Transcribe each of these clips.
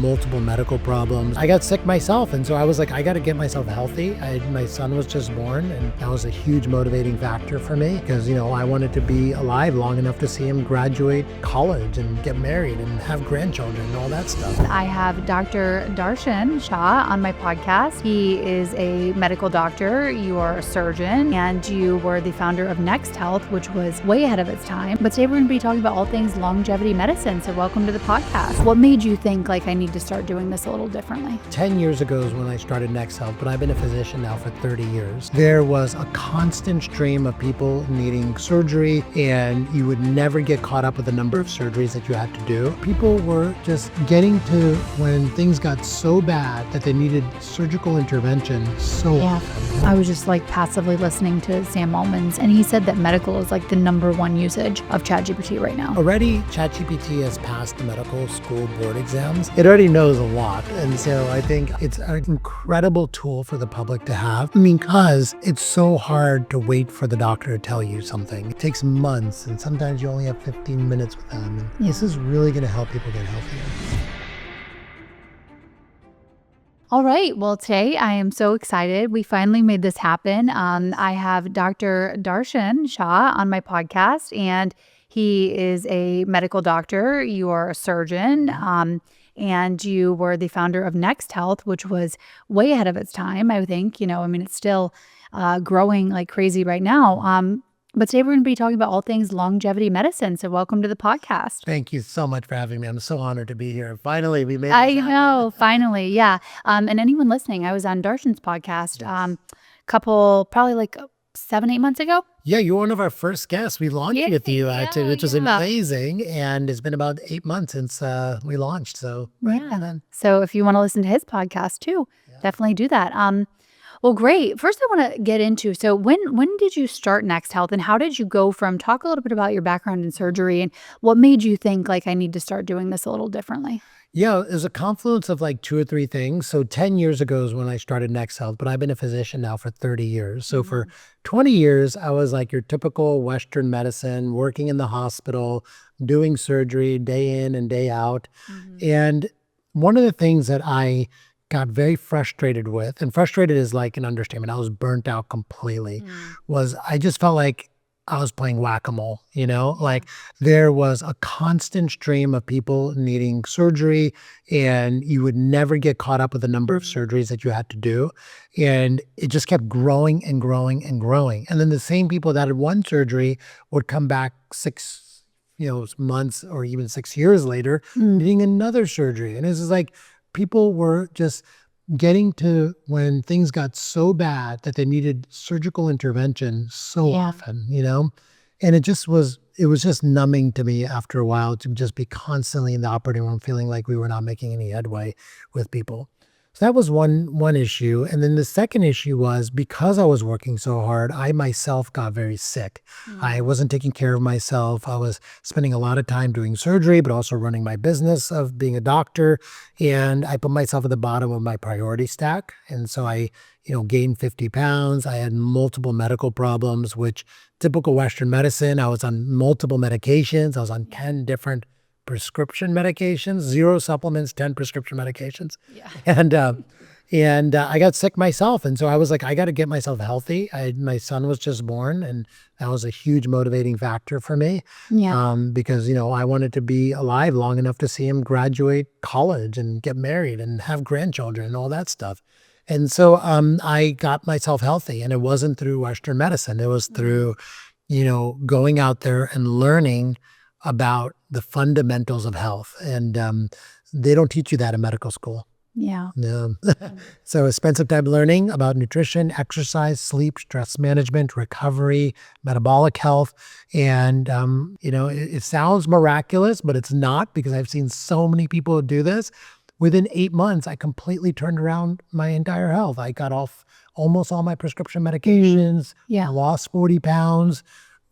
multiple medical problems. I got sick myself, and so I was like, I got to get myself healthy. My son was just born, and that was a huge motivating factor for me because, I wanted to be alive long enough to see him graduate college and get married and have grandchildren and all that stuff. I have Dr. Darshan Shah on my podcast. He is a medical doctor. You are a surgeon, and you were the founder of Next Health, which was way ahead of its time. But today we're going to be talking about all things longevity medicine. So welcome to the podcast. What made you think I need to start doing this a little differently? 10 years ago is when I started Next Health, but I've been a physician now for 30 years. There was a constant stream of people needing surgery, and you would never get caught up with the number of surgeries that you had to do. People were just getting to when things got so bad that they needed surgical intervention so often. I was just passively listening to Sam Altman's, and he said that medical is the number one usage of ChatGPT right now. Already, ChatGPT has passed the medical school board exams. It already knows a lot. And so I think it's an incredible tool for the public to have because it's so hard to wait for the doctor to tell you something. It takes months, and sometimes you only have 15 minutes with them. And This is really going to help people get healthier. All right. Well, today I am so excited. We finally made this happen. I have Dr. Darshan Shah on my podcast, and he is a medical doctor. You are a surgeon, and you were the founder of Next Health, which was way ahead of its time, I think. It's still growing like crazy right now. But today we're going to be talking about all things longevity medicine. So welcome to the podcast. Thank you so much for having me. I'm so honored to be here. Finally, we made it. I know, finally, yeah. And anyone listening, I was on Darshan's podcast probably 7-8 months ago. Yeah, you're one of our first guests. We launched with you, actually, which was amazing. And it's been about 8 months since we launched. So, So if you want to listen to his podcast too, definitely do that. Well, great. First, I want to get into, so when did you start Next Health, and how did you go from, talk a little bit about your background in surgery and what made you think I need to start doing this a little differently? Yeah, it was a confluence of 2 or 3 things. So 10 years ago is when I started Next Health, but I've been a physician now for 30 years. So for 20 years, I was your typical Western medicine, working in the hospital, doing surgery day in and day out. And one of the things that I got very frustrated with, and frustrated is an understatement, I was burnt out completely, was I just felt like I was playing whack-a-mole, there was a constant stream of people needing surgery, and you would never get caught up with the number of surgeries that you had to do. And it just kept growing and growing and growing. And then the same people that had one surgery would come back 6 months or even 6 years later needing another surgery. And this is people were just getting to when things got so bad that they needed surgical intervention so often, and it was just numbing to me after a while to just be constantly in the operating room feeling like we were not making any headway with people. So that was one issue. And then the second issue was because I was working so hard, I myself got very sick. I wasn't taking care of myself. I was spending a lot of time doing surgery, but also running my business of being a doctor. And I put myself at the bottom of my priority stack. And so I, gained 50 pounds. I had multiple medical problems, which typical Western medicine, I was on multiple medications. I was on 10 different prescription medications, 0 supplements, 10 prescription medications. And I got sick myself. And so I was I got to get myself healthy. My son was just born, and that was a huge motivating factor for me. Because, I wanted to be alive long enough to see him graduate college and get married and have grandchildren and all that stuff. And so I got myself healthy, and it wasn't through Western medicine. It was through, going out there and learning about the fundamentals of health. And they don't teach you that in medical school. Yeah. No. So I spent some time learning about nutrition, exercise, sleep, stress management, recovery, metabolic health. And, it sounds miraculous, but it's not, because I've seen so many people do this. Within 8 months, I completely turned around my entire health. I got off almost all my prescription medications. I lost 40 pounds,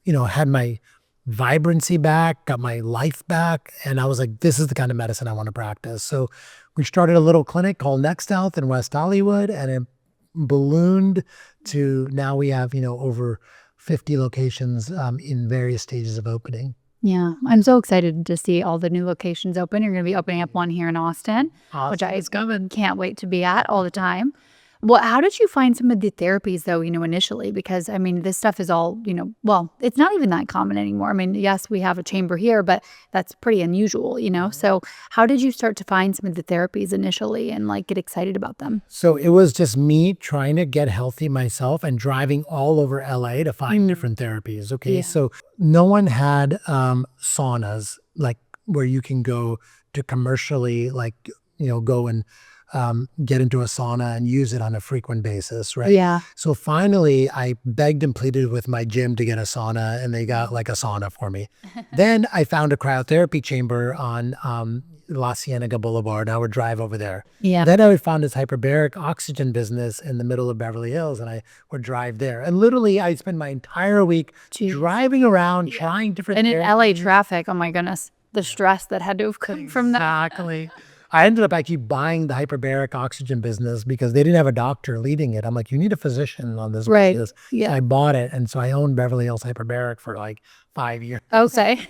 had my vibrancy back, got my life back. And I was like, this is the kind of medicine I want to practice. So we started a little clinic called Next Health in West Hollywood, and it ballooned to now we have, over 50 locations in various stages of opening. Yeah. I'm so excited to see all the new locations open. You're going to be opening up one here in Austin, which I It's coming. can't wait to be at all the time. Well, how did you find some of the therapies though, initially? Because I mean, this stuff is all, well, it's not even that common anymore. I mean, yes, we have a chamber here, but that's pretty unusual. So how did you start to find some of the therapies initially and like get excited about them? So it was just me trying to get healthy myself and driving all over LA to find different therapies. Okay. Yeah. So no one had saunas like where you can go to commercially go and get into a sauna and use it on a frequent basis, right? Yeah. So finally, I begged and pleaded with my gym to get a sauna, and they got like a sauna for me. Then I found a cryotherapy chamber on La Cienega Boulevard. I would drive over there. Yeah. Then I would find this hyperbaric oxygen business in the middle of Beverly Hills, and I would drive there. And literally, I'd spend my entire week driving around, trying different And in therapies. LA traffic, oh my goodness, the stress that had to have come from that. Exactly. I ended up actually buying the hyperbaric oxygen business because they didn't have a doctor leading it. I'm like, you need a physician on this Right. business. Yeah. I bought it. And so I owned Beverly Hills Hyperbaric for like 5 years. Okay.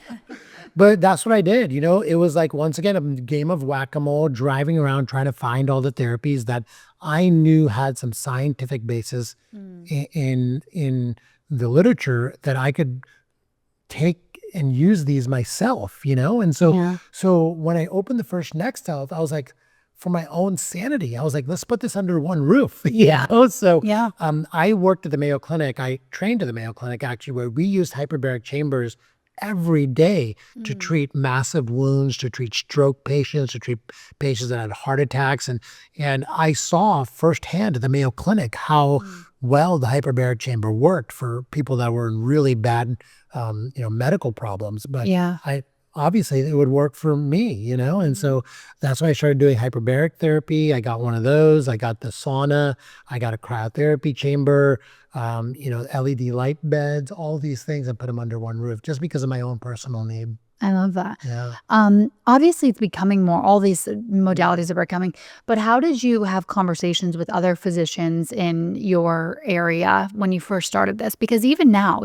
But that's what I did. It was like, once again, a game of whack-a-mole, driving around trying to find all the therapies that I knew had some scientific basis in the literature that I could take and use these myself, and so when I opened the first Next Health, I was like, for my own sanity, I was like, let's put this under one roof. So Yeah. I worked at the Mayo Clinic. I trained at the Mayo Clinic actually, where we used hyperbaric chambers every day to treat massive wounds, to treat stroke patients, to treat patients that had heart attacks, and I saw firsthand at the Mayo Clinic how well the hyperbaric chamber worked for people that were in really bad medical problems. But Yeah. obviously it would work for me, and so that's why I started doing hyperbaric therapy. I got one of those. I got the sauna. I got a cryotherapy chamber, LED light beds, all these things, and put them under one roof just because of my own personal need. I love that. Yeah. Obviously, it's becoming more, all these modalities that are coming, but how did you have conversations with other physicians in your area when you first started this? Because even now,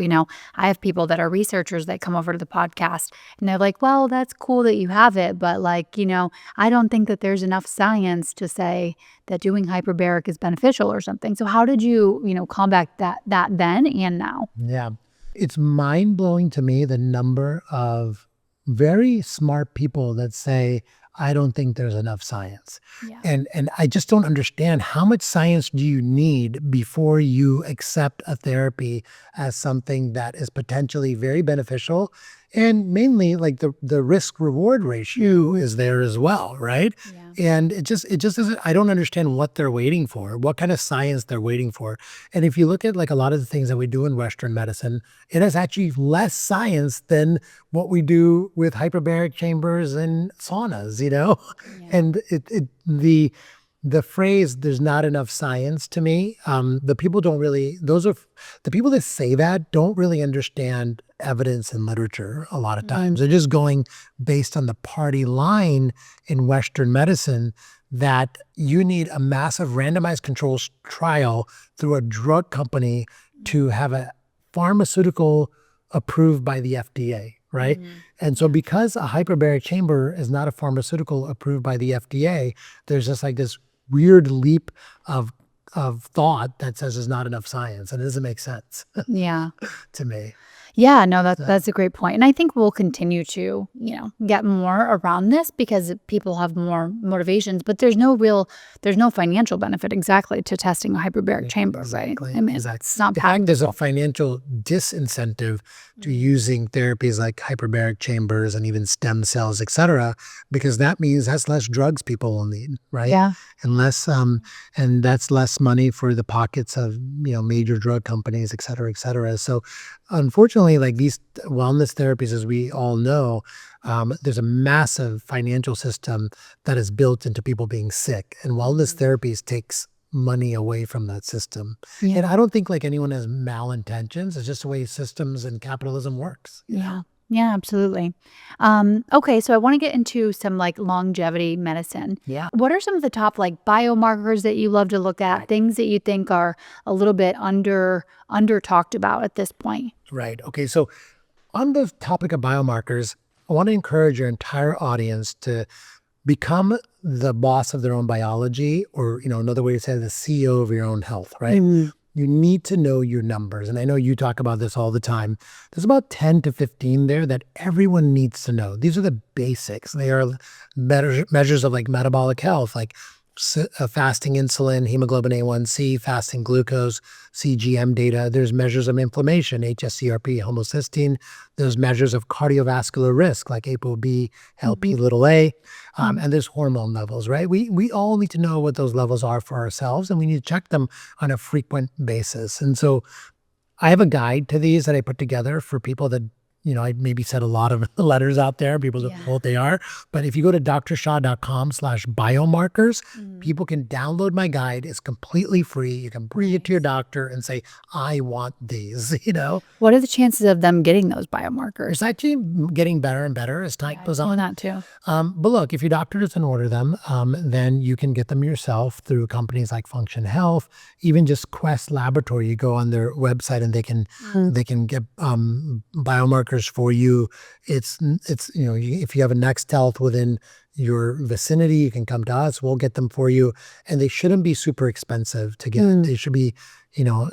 I have people that are researchers that come over to the podcast and they're like, well, that's cool that you have it, but I don't think that there's enough science to say that doing hyperbaric is beneficial or something. So how did you, combat that then and now? Yeah. It's mind-blowing to me the number of very smart people that say, I don't think there's enough science. Yeah. And I just don't understand, how much science do you need before you accept a therapy as something that is potentially very beneficial? And mainly like the risk reward ratio is there as well, right? Yeah. And it just doesn't, I don't understand what they're waiting for, what kind of science they're waiting for. And if you look at like a lot of the things that we do in Western medicine, it has actually less science than what we do with hyperbaric chambers and saunas, Yeah. And the phrase, there's not enough science, to me, the people the people that say that don't really understand evidence and literature a lot of times. They're just going based on the party line in Western medicine that you need a massive randomized controls trial through a drug company to have a pharmaceutical approved by the FDA, right? And so because a hyperbaric chamber is not a pharmaceutical approved by the FDA, there's just like this weird leap of thought that says there's not enough science, and it doesn't make sense Yeah. to me. Yeah, no, that's a great point. And I think we'll continue to, get more around this because people have more motivations, but there's no financial benefit exactly to testing a hyperbaric chamber, Exactly. right? I mean, Exactly. it's not In fact, there's a financial disincentive to using therapies like hyperbaric chambers and even stem cells, et cetera, because that means that's less drugs people will need, right? Yeah. And less, and that's less money for the pockets of, major drug companies, et cetera, et cetera. So unfortunately, like these wellness therapies, as we all know, there's a massive financial system that is built into people being sick, and wellness therapies takes money away from that system. Yeah. And I don't think like anyone has malintentions. It's just the way systems and capitalism works. Yeah. Yeah, absolutely. Okay, so I want to get into some like longevity medicine. Yeah. What are some of the top like biomarkers that you love to look at, things that you think are a little bit under talked about at this point? Right. Okay. So On the topic of biomarkers, I want to encourage your entire audience to become the boss of their own biology, or, another way to say it, the CEO of your own health, right? You need to know your numbers. And I know you talk about this all the time. There's about 10 to 15 there that everyone needs to know. These are the basics. They are measures of like metabolic health, like fasting insulin, hemoglobin A1C, fasting glucose, CGM data. There's measures of inflammation, HSCRP, homocysteine. There's measures of cardiovascular risk like ApoB, LP little a. And there's hormone levels, right? We all need to know what those levels are for ourselves, and we need to check them on a frequent basis. And so I have a guide to these that I put together for people that, I maybe said a lot of letters out there. People don't know what they are. But if you go to drshah.com/biomarkers, people can download my guide. It's completely free. You can bring it to your doctor and say, I want these, What are the chances of them getting those biomarkers? It's actually getting better and better as time goes on. That too. But look, if your doctor doesn't order them, then you can get them yourself through companies like Function Health, even just Quest Laboratory. You go on their website and they can get biomarkers for you. It's if you have a Next Health within your vicinity, you can come to us. We'll get them for you, and they shouldn't be super expensive to get. They should be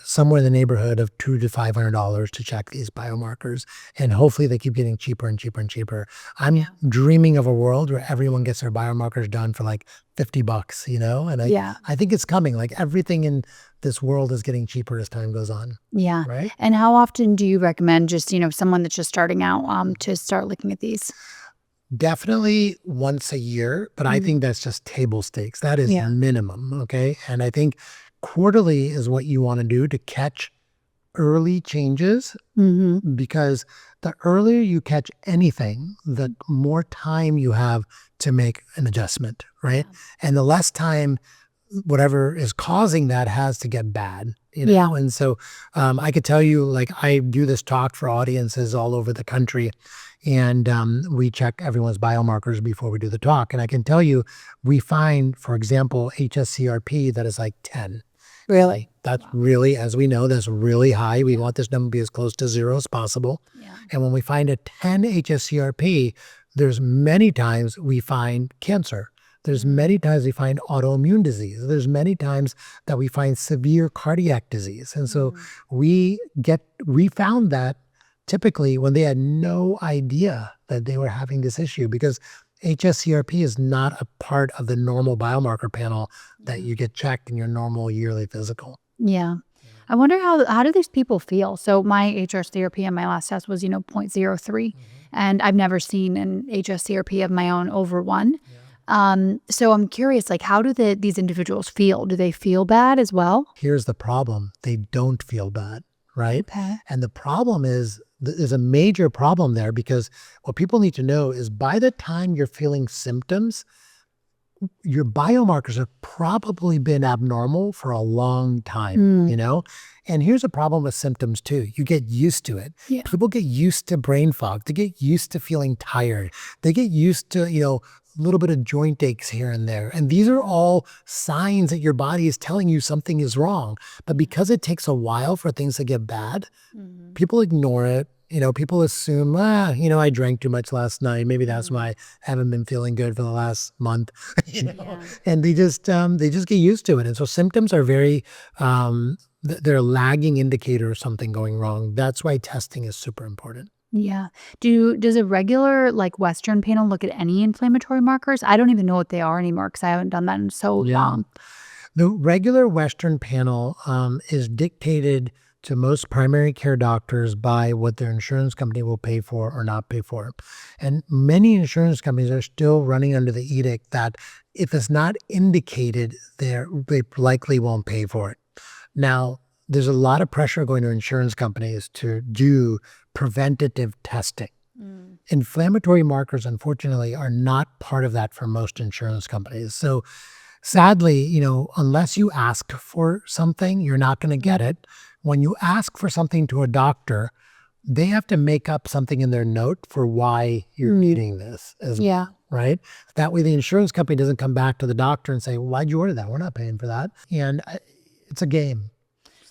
somewhere in the neighborhood of $200 to $500 to check these biomarkers. And hopefully they keep getting cheaper and cheaper and cheaper. I'm dreaming of a world where everyone gets their biomarkers done for like $50, and I think it's coming. Like everything in this world is getting cheaper as time goes on. Yeah. Right. And how often do you recommend just, someone that's just starting out to start looking at these? Definitely once a year, but I think that's just table stakes. That is minimum. Okay. And I think quarterly is what you want to do to catch early changes, because the earlier you catch anything, the more time you have to make an adjustment, right? And the less time whatever is causing that has to get bad. And so I could tell you, like, I do this talk for audiences all over the country, and we check everyone's biomarkers before we do the talk. And I can tell you, we find, for example, HSCRP that is like 10. Really? That's really, as we know, that's really high. We want this number to be as close to 0 as possible. And when we find a 10 HSCRP, there's many times we find cancer. There's many times we find autoimmune disease. There's many times that we find severe cardiac disease. And so we found that typically when they had no idea that they were having this issue, because HSCRP is not a part of the normal biomarker panel that you get checked in your normal yearly physical. Yeah. I wonder how do these people feel? So my HSCRP on my last test was, 0.03. And I've never seen an HSCRP of my own over 1. So I'm curious, like, how do these individuals feel? Do they feel bad as well? Here's the problem. They don't feel bad, right? Okay. And the problem is, there's a major problem there, because what people need to know is by the time you're feeling symptoms, your biomarkers have probably been abnormal for a long time, And here's a problem with symptoms too. You get used to it. Yeah. People get used to brain fog. They get used to feeling tired. They get used to, a little bit of joint aches here and there. And these are all signs that your body is telling you something is wrong. But because it takes a while for things to get bad, people ignore it. People assume, I drank too much last night. Maybe that's why I haven't been feeling good for the last month, And they just get used to it. And so symptoms are very, they're a lagging indicator of something going wrong. That's why testing is super important. Yeah. Does a regular Western panel look at any inflammatory markers? I don't even know what they are anymore because I haven't done that in so long. The regular Western panel is dictated to most primary care doctors by what their insurance company will pay for or not pay for. And many insurance companies are still running under the edict that if it's not indicated, they likely won't pay for it. Now, there's a lot of pressure going to insurance companies to do preventative testing. Inflammatory markers, unfortunately, are not part of that for most insurance companies. So sadly, unless you ask for something, you're not going to get it. When you ask for something to a doctor, they have to make up something in their note for why you're needing this as well, right? That way the insurance company doesn't come back to the doctor and say, why'd you order that? We're not paying for that. And it's a game.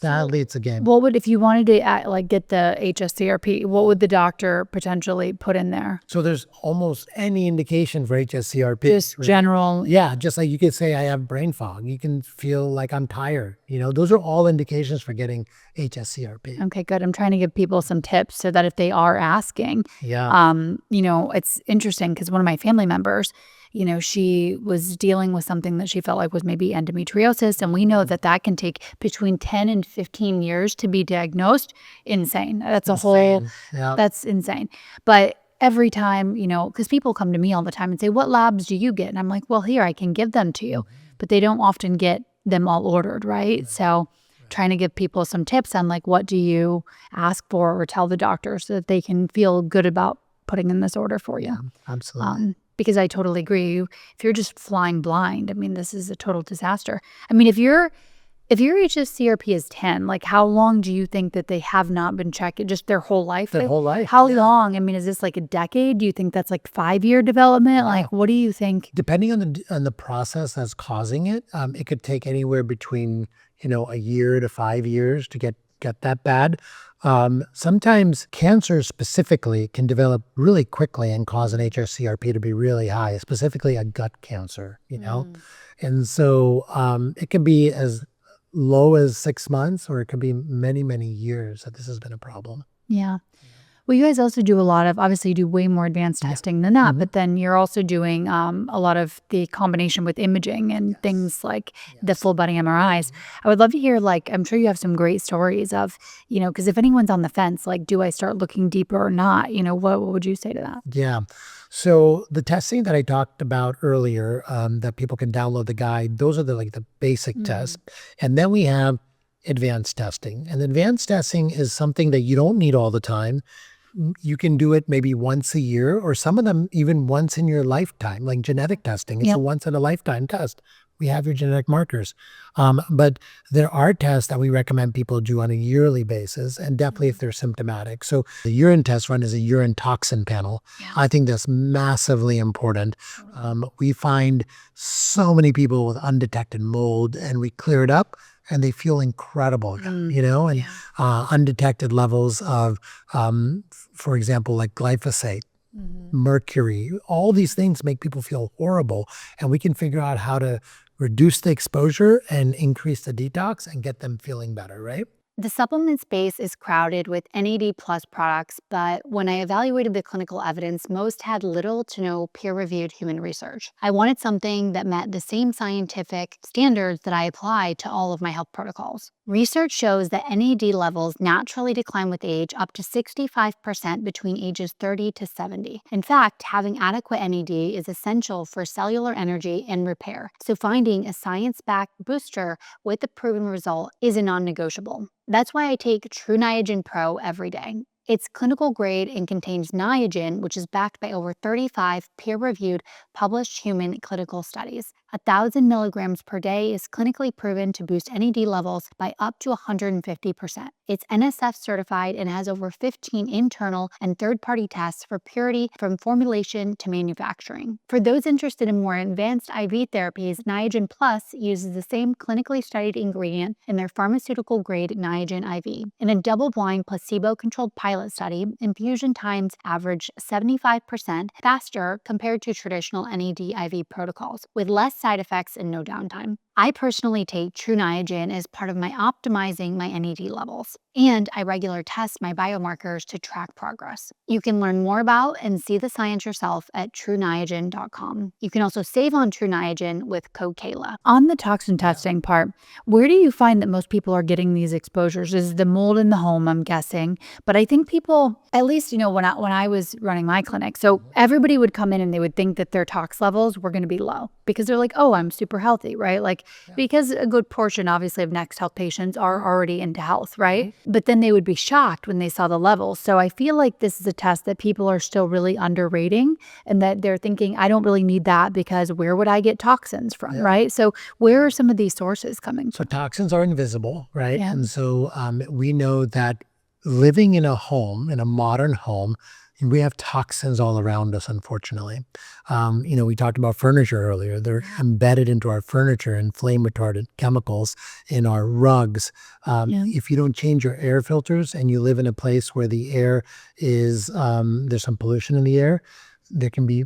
Sadly, it's a game. What would, if you wanted to get the HSCRP, what would the doctor potentially put in there? So there's almost any indication for HSCRP. Just general. Yeah, just like you could say I have brain fog. You can feel like I'm tired. Those are all indications for getting HSCRP. Okay, good. I'm trying to give people some tips so that if they are asking, it's interesting because one of my family members, she was dealing with something that she felt like was maybe endometriosis. And we know that that can take between 10 and 15 years to be diagnosed. Insane. That's that's insane. But every time, because people come to me all the time and say, what labs do you get? And I'm like, well, here, I can give them to you. But they don't often get them all ordered, right? So trying to give people some tips on what do you ask for or tell the doctor so that they can feel good about putting in this order for you. Yeah, absolutely. Because I totally agree. If you're just flying blind, this is a total disaster. If your HSCRP is 10, how long do you think that they have not been checked? Just their whole life? Their whole life. How long? Is this a decade? Do you think that's 5-year development? Yeah. What do you think? Depending on the process that's causing it, it could take anywhere between a year to 5 years to get that bad. Sometimes cancer specifically can develop really quickly and cause an HSCRP to be really high, specifically a gut cancer, And so it can be as low as 6 months, or it could be many, many years that this has been a problem. Yeah. Well, you guys also do a lot of, obviously you do way more advanced testing than that, but then you're also doing a lot of the combination with imaging and things like the full body MRIs. I would love to hear, I'm sure you have some great stories of, because if anyone's on the fence, do I start looking deeper or not? What would you say to that? Yeah. So the testing that I talked about earlier, that people can download the guide, those are the basic tests. And then we have advanced testing. And advanced testing is something that you don't need all the time. You can do it maybe once a year, or some of them even once in your lifetime, like genetic testing. It's a once in a lifetime test. We have your genetic markers. But there are tests that we recommend people do on a yearly basis, and definitely if they're symptomatic. So the urine test run is a urine toxin panel. Yeah. I think that's massively important. We find so many people with undetected mold, and we clear it up, and they feel incredible, and undetected levels of, for example, like glyphosate, mercury, all these things make people feel horrible. And we can figure out how to reduce the exposure and increase the detox and get them feeling better, right? The supplement space is crowded with NAD plus products, but when I evaluated the clinical evidence, most had little to no peer-reviewed human research. I wanted something that met the same scientific standards that I apply to all of my health protocols. Research shows that NAD levels naturally decline with age up to 65% between ages 30 to 70. In fact, having adequate NAD is essential for cellular energy and repair, so finding a science-backed booster with a proven result is a non-negotiable. That's why I take True Niagen Pro every day. It's clinical grade and contains Niagen, which is backed by over 35 peer-reviewed published human clinical studies. 1,000 milligrams per day is clinically proven to boost NAD levels by up to 150%. It's NSF certified and has over 15 internal and third-party tests for purity from formulation to manufacturing. For those interested in more advanced IV therapies, Niagen Plus uses the same clinically studied ingredient in their pharmaceutical-grade Niagen IV. In a double-blind, placebo-controlled pilot study, infusion times averaged 75% faster compared to traditional NAD IV protocols, with less side effects and no downtime. I personally take True Niagen as part of my optimizing my NAD levels, and I regularly test my biomarkers to track progress. You can learn more about and see the science yourself at TrueNiagen.com. You can also save on True Niagen with code Kayla. On the toxin testing part, where do you find that most people are getting these exposures? Is the mold in the home, I'm guessing, but I think people, at least, when I was running my clinic, so everybody would come in and they would think that their tox levels were going to be low because they're like, oh, I'm super healthy, right? Because a good portion, obviously, of Next Health patients are already into health, right? But then they would be shocked when they saw the levels. So I feel like this is a test that people are still really underrating, and that they're thinking, I don't really need that because where would I get toxins from, right? So where are some of these sources coming from? So toxins are invisible, right? Yeah. And so we know that living in a home, in a modern home, We have toxins all around us, unfortunately. We talked about furniture earlier. They're embedded into our furniture and flame retardant chemicals in our rugs. If you don't change your air filters and you live in a place where the air is, there's some pollution in the air, there can be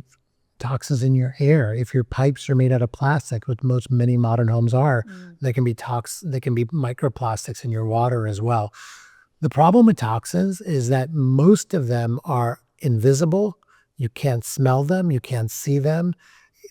toxins in your air. If your pipes are made out of plastic, which many modern homes are, there can be microplastics in your water as well. The problem with toxins is that most of them are invisible. You can't smell them. You can't see them.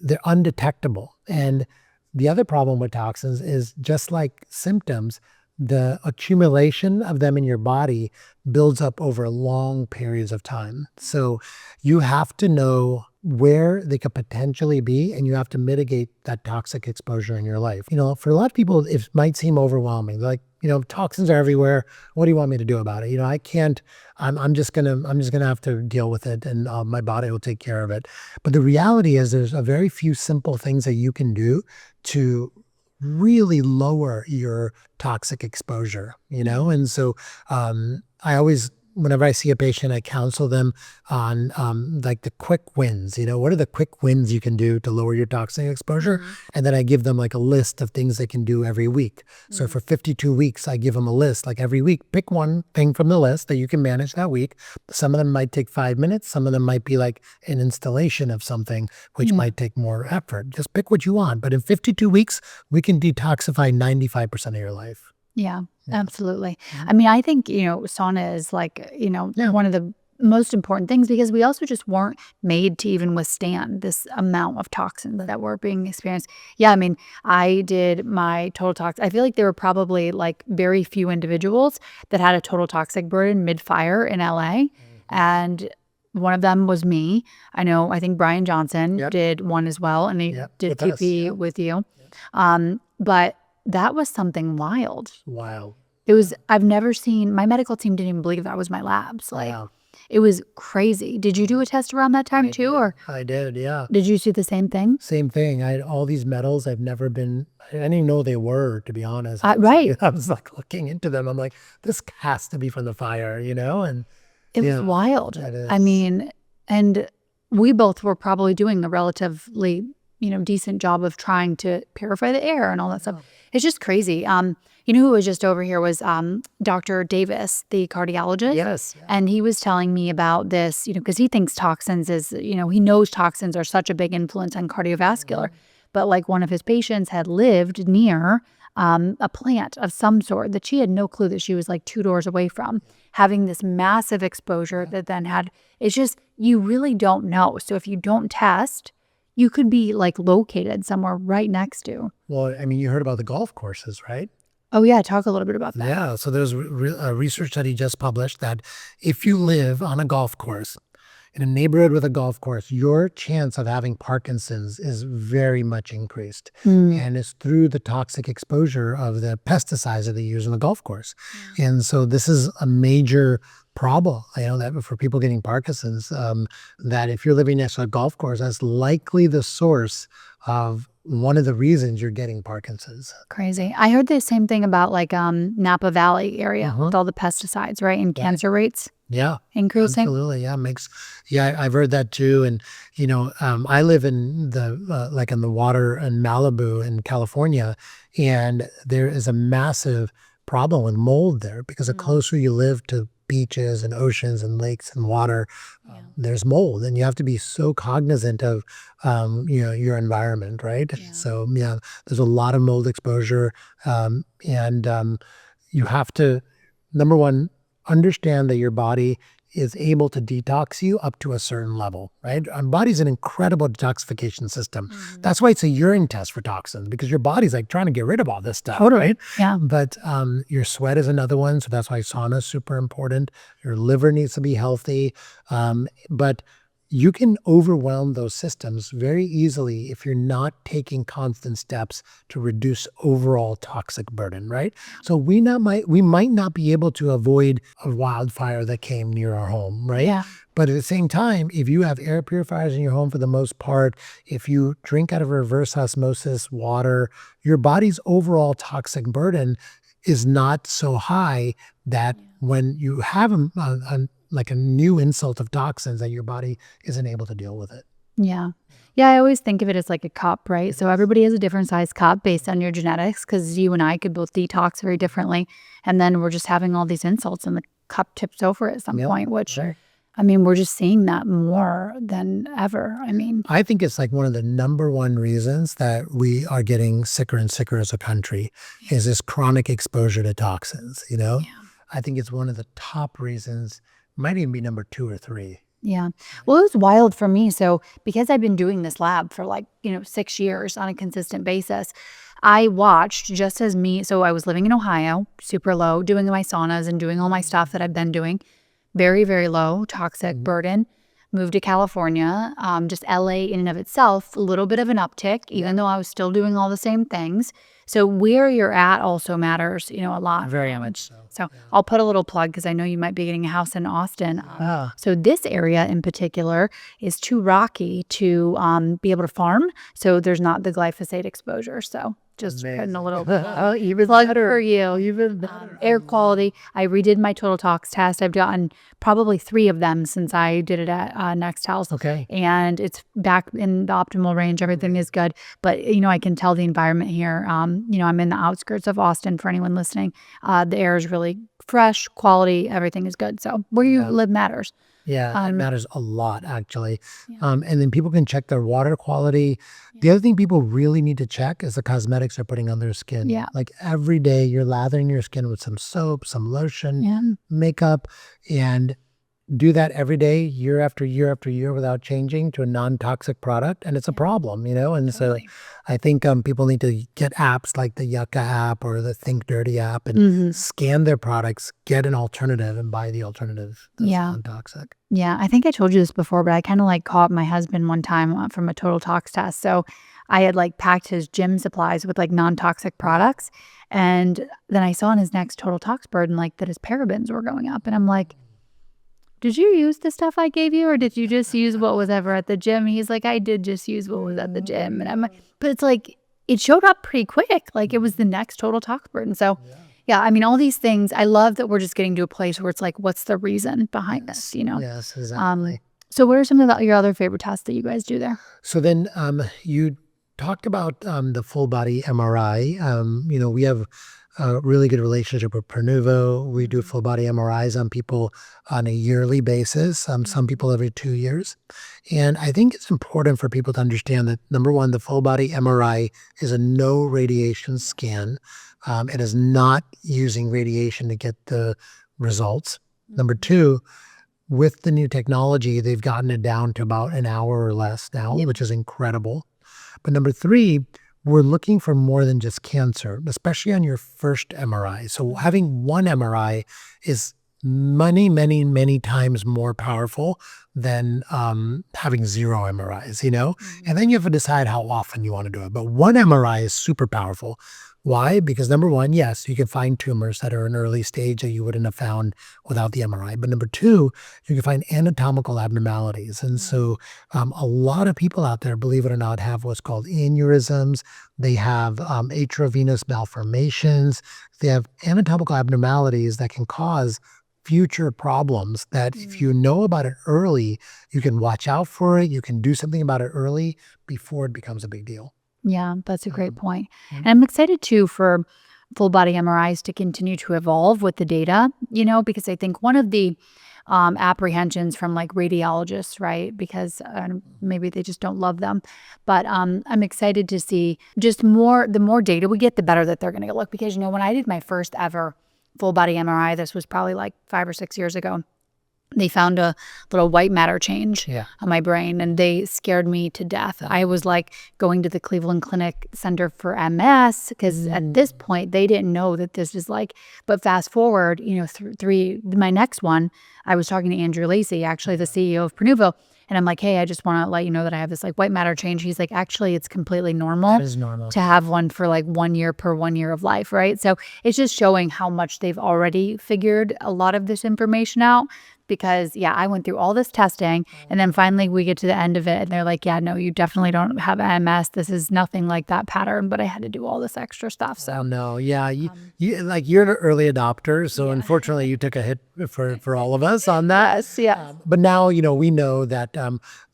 They're undetectable. And the other problem with toxins is, just like symptoms, the accumulation of them in your body builds up over long periods of time. So you have to know where they could potentially be, and you have to mitigate that toxic exposure in your life. For a lot of people, it might seem overwhelming. Like, toxins are everywhere. What do you want me to do about it? I can't. I'm just gonna have to deal with it, and my body will take care of it. But the reality is, there's a very few simple things that you can do to really lower your toxic exposure. And so I always, whenever I see a patient, I counsel them on like the quick wins. What are the quick wins you can do to lower your toxic exposure? And then I give them like a list of things they can do every week. So for 52 weeks, I give them a list. Like every week, pick one thing from the list that you can manage that week. Some of them might take 5 minutes. Some of them might be like an installation of something, which might take more effort. Just pick what you want. But in 52 weeks, we can detoxify 95% of your life. Yeah, absolutely. I mean, I think, sauna is like, one of the most important things, because we also just weren't made to even withstand this amount of toxins that were being experienced. Yeah, I mean, I did my total toxic. I feel like there were probably like very few individuals that had a total toxic burden mid-fire in LA. And one of them was me. I think Brian Johnson did one as well, and he did with TP with you. But that was something wild. Wow. It was, I've never seen, my medical team didn't even believe that was my labs. It was crazy. Did you do a test around that time too? Or I did, yeah. Did you see the same thing? Same thing. I had all these metals I didn't even know they were, to be honest. Right. I was like looking into them. I'm like, this has to be from the fire, and it was wild. I mean, and we both were probably doing a relatively, decent job of trying to purify the air and all that stuff. It's just crazy. Who was just over here was Dr. Davis, the cardiologist. Yes. And he was telling me about this, because he thinks toxins is, he knows toxins are such a big influence on cardiovascular. But like one of his patients had lived near a plant of some sort that she had no clue that she was like 2 doors away from, having this massive exposure that then it's just, you really don't know. So if you don't test, you could be like located somewhere right next to. Well, I mean, you heard about the golf courses, right? Oh yeah, talk a little bit about that. Yeah, so there's a research study just published that if you live on a golf course, in a neighborhood with a golf course, your chance of having Parkinson's is very much increased. And it's through the toxic exposure of the pesticides that they use on the golf course. And so this is a major problem, that for people getting Parkinson's, that if you're living next to a golf course, that's likely the source of one of the reasons you're getting Parkinson's. Crazy. I heard the same thing about like Napa Valley area with all the pesticides, right? And cancer rates. Yeah. Increasing. Absolutely. Yeah. I've heard that too. And, I live in in the water in Malibu in California, and there is a massive problem with mold there, because the closer you live to beaches and oceans and lakes and water, there's mold, and you have to be so cognizant of your environment, right? So there's a lot of mold exposure, and you have to, number one, understand that your body is able to detox you up to a certain level, right? Our body's an incredible detoxification system. That's why it's a urine test for toxins, because your body's like trying to get rid of all this stuff, right? Yeah. But your sweat is another one, so that's why sauna is super important. Your liver needs to be healthy, but you can overwhelm those systems very easily if you're not taking constant steps to reduce overall toxic burden, right? So we might not be able to avoid a wildfire that came near our home, right? Yeah. But at the same time, if you have air purifiers in your home for the most part, if you drink out of reverse osmosis water, your body's overall toxic burden is not so high that when you have like a new insult of toxins that your body isn't able to deal with it. Yeah. Yeah, I always think of it as like a cup, right? So everybody has a different size cup based on your genetics, because you and I could both detox very differently. And then we're just having all these insults and the cup tips over at some point, which, I mean, we're just seeing that more than ever. I mean, I think it's like one of the number one reasons that we are getting sicker and sicker as a country is this chronic exposure to toxins, you know? I think it's one of the top reasons, might even be number 2 or 3. yeah. Well, it was wild for me. So because I've been doing this lab for like, 6 years on a consistent basis, I watched just as me. So I was living in Ohio, super low, doing my saunas and doing all my stuff that I've been doing. Very, very low toxic burden. Moved to California, just LA in and of itself, a little bit of an uptick, even though I was still doing all the same things. So where you're at also matters, a lot. Very much so. So I'll put a little plug, because I know you might be getting a house in Austin. So this area in particular is too rocky to be able to farm. So there's not the glyphosate exposure. So just putting a little plug for you. Air quality. I redid my total tox test. I've gotten probably 3 of them since I did it at Next House. Okay. And it's back in the optimal range. Everything is good. But, I can tell the environment here. I'm in the outskirts of Austin for anyone listening. The air is really fresh, quality, everything is good. So where you live matters. Yeah, it matters a lot, actually. And then people can check their water quality. The other thing people really need to check is the cosmetics they're putting on their skin. Yeah. Like every day you're lathering your skin with some soap, some lotion, makeup, and do that every day, year after year after year, without changing to a non-toxic product. And it's a problem, And so I think people need to get apps like the Yucca app or the Think Dirty app and scan their products, get an alternative, and buy the alternative that's non-toxic. Yeah, I think I told you this before, but I kind of like caught my husband one time from a total tox test. So I had like packed his gym supplies with like non-toxic products. And then I saw in his next total tox burden like that his parabens were going up. And I'm like, did you use the stuff I gave you, or did you just use what was ever at the gym? He's like, I did just use what was at the gym. And I'm like, but it's like, it showed up pretty quick. Like it was the next total tox burden. So yeah, I mean, all these things, I love that we're just getting to a place where it's like, what's the reason behind this, Yes, exactly. So what are some of your other favorite tests that you guys do there? So then you talked about the full body MRI. We have a really good relationship with Pernuvo. We do full body MRIs on people on a yearly basis, some people every 2 years. And I think it's important for people to understand that, number one, the full body MRI is a no radiation scan. It is not using radiation to get the results. Number 2, with the new technology, they've gotten it down to about an hour or less now, which is incredible. But number 3, we're looking for more than just cancer, especially on your first MRI. So having one MRI is many, many, many times more powerful than having 0 MRIs, And then you have to decide how often you want to do it. But one MRI is super powerful. Why? Because number 1, yes, you can find tumors that are in early stage that you wouldn't have found without the MRI. But number 2, you can find anatomical abnormalities. And so a lot of people out there, believe it or not, have what's called aneurysms. They have atriovenous malformations. They have anatomical abnormalities that can cause future problems that if you know about it early, you can watch out for it. You can do something about it early before it becomes a big deal. Yeah, that's a great point. And I'm excited too for full body MRIs to continue to evolve with the data, because I think one of the apprehensions from like radiologists, right? Because maybe they just don't love them. But I'm excited to see just the more data we get, the better that they're going to look. Because, when I did my first ever full body MRI, this was probably like 5 or 6 years ago, they found a little white matter change on my brain, and they scared me to death. I was like going to the Cleveland Clinic Center for MS, because at this point they didn't know that this is like, but fast forward, my next one, I was talking to Andrew Lacey, actually the CEO of Pernuvo, and I'm like, hey, I just want to let you know that I have this like white matter change. He's like, actually, it's completely normal. That is normal to have one for like 1 year per 1 year of life, right? So it's just showing how much they've already figured a lot of this information out. because I went through all this testing and then finally we get to the end of it and they're like, yeah, no, you definitely don't have MS. This is nothing like that pattern, but I had to do all this extra stuff. So no, yeah, you're an early adopter, so unfortunately you took a hit for all of us on that. yes. But now, we know that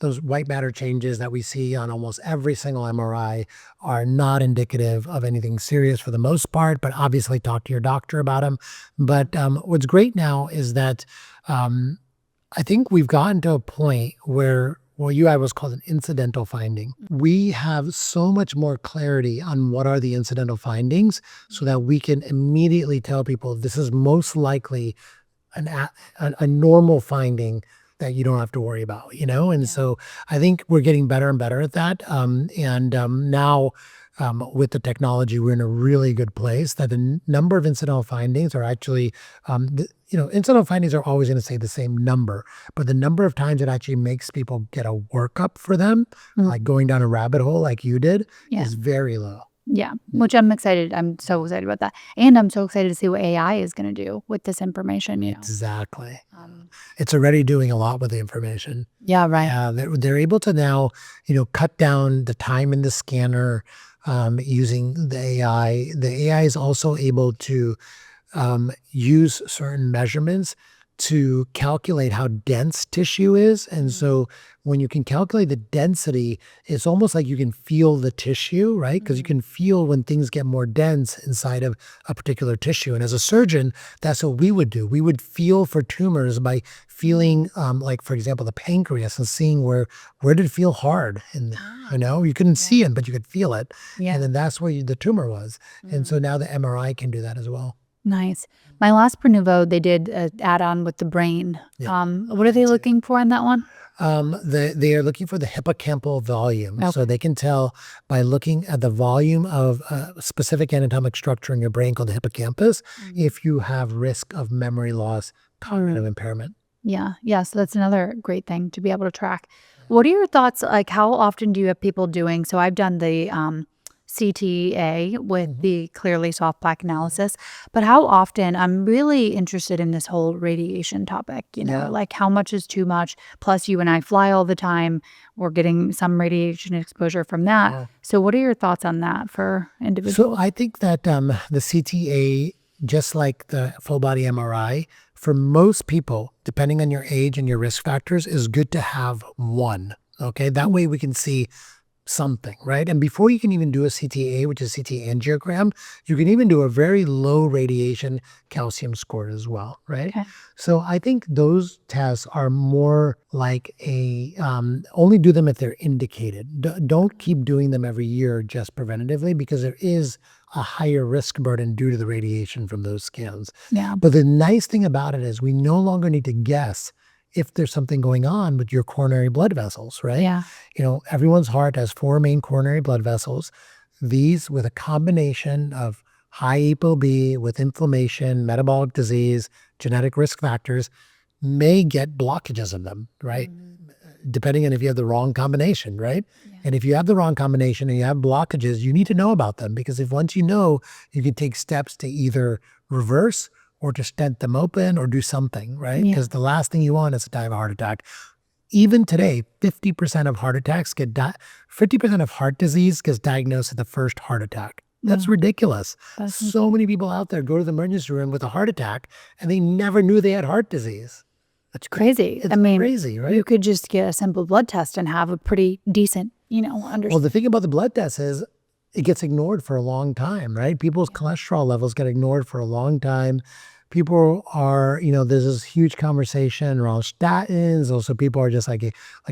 those white matter changes that we see on almost every single MRI are not indicative of anything serious for the most part, but obviously talk to your doctor about them. But what's great now is that I think we've gotten to a point where what I was called an incidental finding. We have so much more clarity on what are the incidental findings so that we can immediately tell people this is most likely a normal finding that you don't have to worry about, And so I think we're getting better and better at that. Now with the technology, we're in a really good place that the number of incidental findings are actually, incidental findings are always going to say the same number, but the number of times it actually makes people get a workup for them, like going down a rabbit hole like you did, is very low. Yeah, which I'm excited. I'm so excited about that. And I'm so excited to see what AI is going to do with this information. Exactly. It's already doing a lot with the information. Yeah, right. They're able to now, cut down the time in the scanner using the AI. The AI is also able to use certain measurements to calculate how dense tissue is. And so when you can calculate the density, it's almost like you can feel the tissue, right? Because you can feel when things get more dense inside of a particular tissue. And as a surgeon, that's what we would do. We would feel for tumors by feeling, like, for example, the pancreas and seeing where did it feel hard. And, you couldn't see it, but you could feel it. Yeah. And then that's where the tumor was. And so now the MRI can do that as well. Nice. My last Prenuvo, they did an add-on with the brain. What are they looking for in that one? They are looking for the hippocampal volume. Okay. So they can tell by looking at the volume of a specific anatomic structure in your brain called the hippocampus if you have risk of memory loss, cognitive impairment. Yeah. So that's another great thing to be able to track. What are your thoughts? Like, how often do you have people doing? So I've done the CTA with the clearly soft plaque analysis, but how often, I'm really interested in this whole radiation topic, like how much is too much? Plus you and I fly all the time. We're getting some radiation exposure from that. Yeah. So what are your thoughts on that for individuals? So I think that the CTA, just like the full body MRI, for most people, depending on your age and your risk factors, is good to have one. Okay. That way we can see something, right? And before you can even do a CTA, which is CT angiogram, you can even do a very low radiation calcium score as well, right? Okay. So I think those tests are more like only do them if they're indicated. Don't keep doing them every year just preventatively, because there is a higher risk burden due to the radiation from those scans. Yeah. But the nice thing about it is we no longer need to guess if there's something going on with your coronary blood vessels, right? Yeah. Everyone's heart has 4 main coronary blood vessels. These, with a combination of high ApoB with inflammation, metabolic disease, genetic risk factors, may get blockages of them, right? Depending on if you have the wrong combination, right? Yeah. And if you have the wrong combination and you have blockages, you need to know about them, because if once you know, you can take steps to either reverse or to stent them open or do something, right? Because the last thing you want is to die of a heart attack. Even today, 50% of heart attacks 50% of heart disease gets diagnosed at the first heart attack. That's ridiculous. So many people out there go to the emergency room with a heart attack and they never knew they had heart disease. That's crazy. It's crazy, right? You could just get a simple blood test and have a pretty decent, understanding. Well, the thing about the blood test is it gets ignored for a long time, right? People's cholesterol levels get ignored for a long time. People are, there's this huge conversation around statins. Also, people are just like,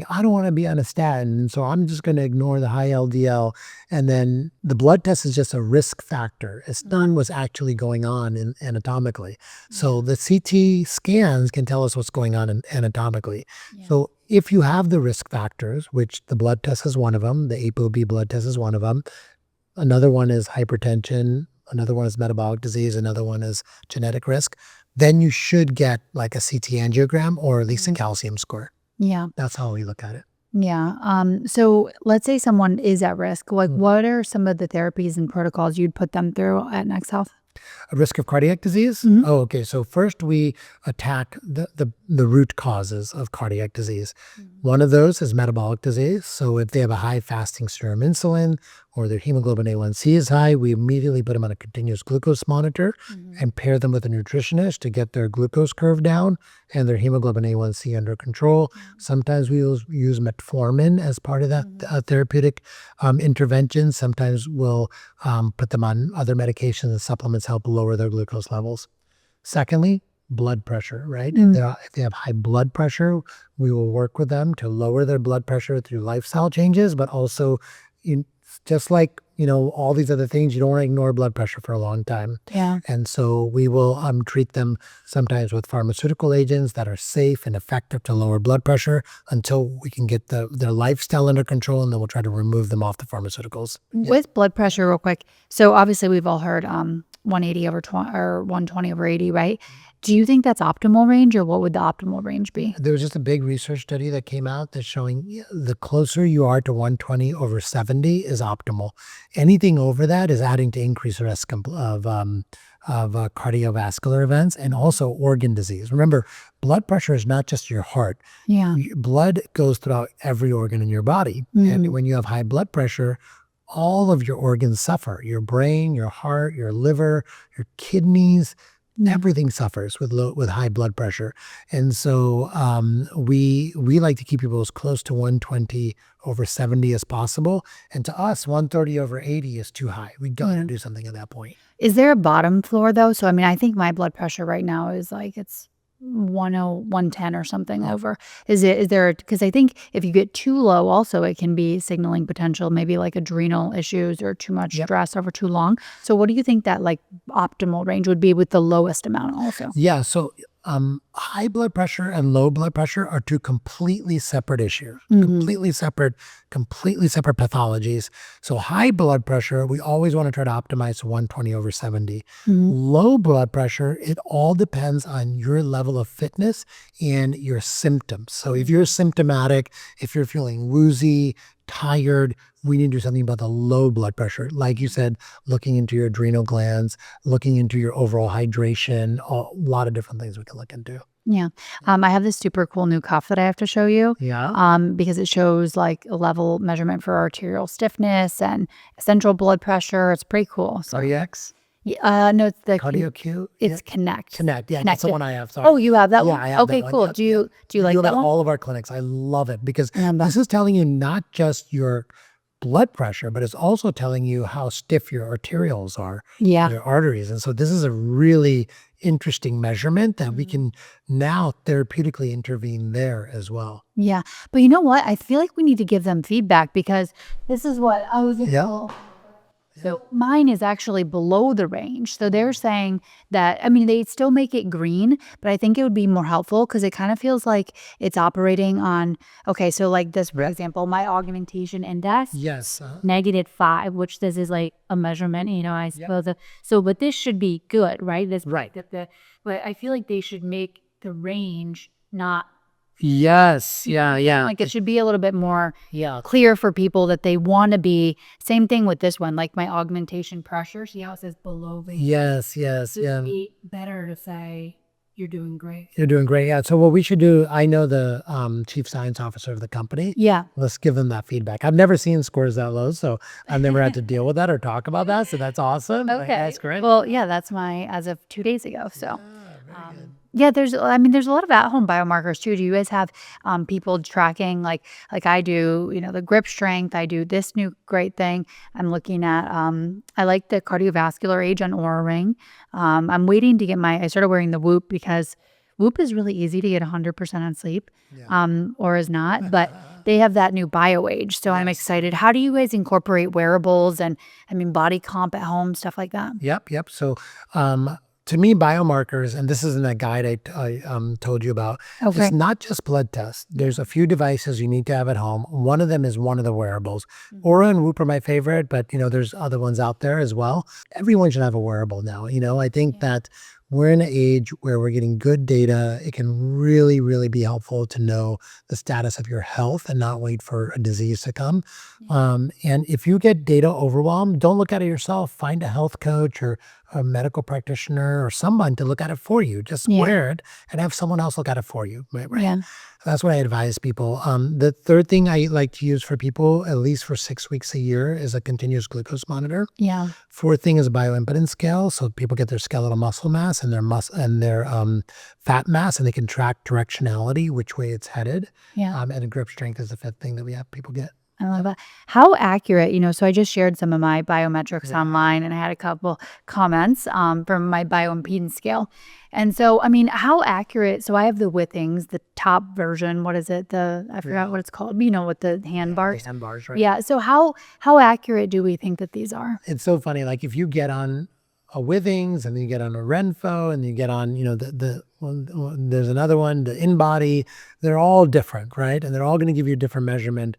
I don't want to be on a statin, so I'm just going to ignore the high LDL. And then the blood test is just a risk factor. It's not what's actually going on anatomically. So the CT scans can tell us what's going on anatomically. Yeah. So if you have the risk factors, which the blood test is one of them, the ApoB blood test is one of them. Another one is hypertension. Another one is metabolic disease. Another one is genetic risk. Then you should get like a CT angiogram or at least a calcium score. Yeah. That's how we look at it. Yeah. So let's say someone is at risk. Like, what are some of the therapies and protocols you'd put them through at Next Health? A risk of cardiac disease? Mhm. Oh, okay. So first we attack the root causes of cardiac disease. One of those is metabolic disease. So if they have a high fasting serum insulin or their hemoglobin A1C is high, we immediately put them on a continuous glucose monitor and pair them with a nutritionist to get their glucose curve down and their hemoglobin A1C under control. Sometimes we use metformin as part of that therapeutic intervention. Sometimes we'll put them on other medications and supplements help lower their glucose levels. Secondly, blood pressure, right? If they have high blood pressure, we will work with them to lower their blood pressure through lifestyle changes, but also just like, all these other things, you don't want to ignore blood pressure for a long time. Yeah. And so we will treat them sometimes with pharmaceutical agents that are safe and effective to lower blood pressure until we can get their lifestyle under control, and then we'll try to remove them off the pharmaceuticals. With blood pressure, real quick. So obviously we've all heard 180 over 20 or 120 over 80, right? Do you think that's optimal range, or what would the optimal range be? There was just a big research study that came out that's showing the closer you are to 120 over 70 is optimal. Anything over that is adding to increased risk of cardiovascular events and also organ disease. Remember, blood pressure is not just your heart. Yeah. Blood goes throughout every organ in your body. And when you have high blood pressure, all of your organs suffer. Your brain, your heart, your liver, your kidneys, everything suffers with high blood pressure. And so we like to keep people as close to 120 over 70 as possible. And to us, 130 over 80 is too high. We got to do something at that point. Is there a bottom floor though? So, I think my blood pressure right now is like it's 110 or something over. Is there, because I think if you get too low also, it can be signaling potential, maybe like adrenal issues or too much stress over too long. So what do you think that like optimal range would be with the lowest amount also? Yeah. So high blood pressure and low blood pressure are two completely separate issues, completely separate pathologies. So high blood pressure, we always want to try to optimize to 120 over 70. Low blood pressure, it all depends on your level of fitness and your symptoms. So if you're symptomatic, if you're feeling woozy, tired, we need to do something about the low blood pressure. Like you said, looking into your adrenal glands, looking into your overall hydration, a lot of different things we can look into. Yeah. I have this super cool new cuff that I have to show you. Yeah. Because it shows like a level measurement for arterial stiffness and central blood pressure. It's pretty cool. So REX? no, it's the Cardio Q? It's Connect. Connect. Yeah, that's the one I have. Sorry. Oh, you have that one? Yeah, I have okay, that one. cool. Yep. Do you like do it that at one? all of our clinics. I love it because this is telling you not just your blood pressure, but it's also telling you how stiff your arterioles are, your arteries. And so this is a really interesting measurement that we can now therapeutically intervene there as well. Yeah. But you know what? I feel like we need to give them feedback because this is what I was So mine is actually below the range. So they're saying that, they still make it green, but I think it would be more helpful because it kind of feels like it's operating on, okay, so like this, for example, my augmentation index, Yes. -5, which this is like a measurement, I suppose. But this should be good, right? Right. But I feel like they should make the range not. Yes. Yeah. Like it should be a little bit more clear for people that they want to be. Same thing with this one, like my augmentation pressure. See how it says below the. Yes. It would be better to say you're doing great. You're doing great. Yeah. So what we should do, I know the chief science officer of the company. Yeah. Let's give them that feedback. I've never seen scores that low, so I've never had to deal with that or talk about that. So that's awesome. Okay. That's great. Well, yeah, that's as of 2 days ago. So. Very good. Yeah, there's a lot of at-home biomarkers too. Do you guys have people tracking like I do, the grip strength? I do this new great thing. I'm looking at, I like the cardiovascular age on Oura Ring. I'm waiting to get I started wearing the Whoop because Whoop is really easy to get 100% on sleep, or is not, but they have that new bio age. So I'm excited. How do you guys incorporate wearables and body comp at home, stuff like that? Yep. So, to me, biomarkers, and this is in that guide I told you about, Okay. it's not just blood tests. There's a few devices you need to have at home. One of them is one of the wearables. Oura and Whoop are my favorite, but there's other ones out there as well. Everyone should have a wearable now. I think that we're in an age where we're getting good data. It can really, really be helpful to know the status of your health and not wait for a disease to come. And if you get data overwhelmed, don't look at it yourself. Find a health coach or a medical practitioner or someone to look at it for you. Just wear it and have someone else look at it for you. Right? Yeah. That's what I advise people. The third thing I like to use for people, at least for 6 weeks a year, is a continuous glucose monitor. Yeah. Fourth thing is a bioimpedance scale, so people get their skeletal muscle mass and their fat mass, and they can track directionality, which way it's headed. Yeah. And grip strength is the fifth thing that we have people get. I love that. How accurate, so I just shared some of my biometrics online, and I had a couple comments from my bioimpedance scale. And so, I mean, how accurate? So I have the Withings, the top version. What is it? I forgot what it's called. With the hand bars. The hand bars, right? Yeah. So how accurate do we think that these are? It's so funny. Like if you get on a Withings and then you get on a Renpho and you get on, there's another one, the InBody, they're all different, right? And they're all going to give you a different measurement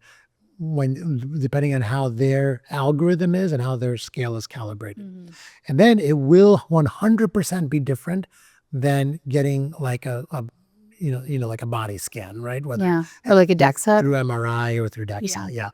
depending on how their algorithm is and how their scale is calibrated. And then it will 100% be different than getting like a body scan, right? Or like a DEXA through MRI or through DEXA. Yeah.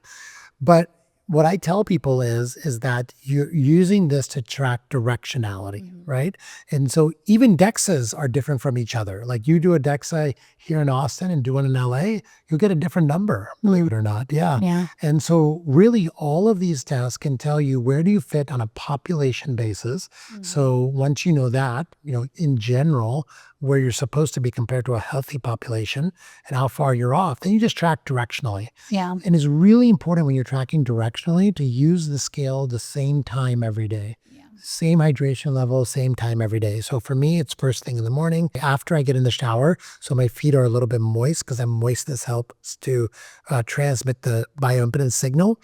But what I tell people is that you're using this to track directionality, right? And so even DEXAs are different from each other. Like you do a DEXA here in Austin and do one in LA, you'll get a different number, believe it or not. Yeah. And so really all of these tests can tell you where do you fit on a population basis. So once you know that, in general, where you're supposed to be compared to a healthy population and how far you're off, then you just track directionally. Yeah. And it's really important when you're tracking directionally to use the scale the same time every day. Same hydration level, same time every day. So for me, it's first thing in the morning after I get in the shower. So my feet are a little bit moist because that moistness helps to transmit the bioimpedance signal.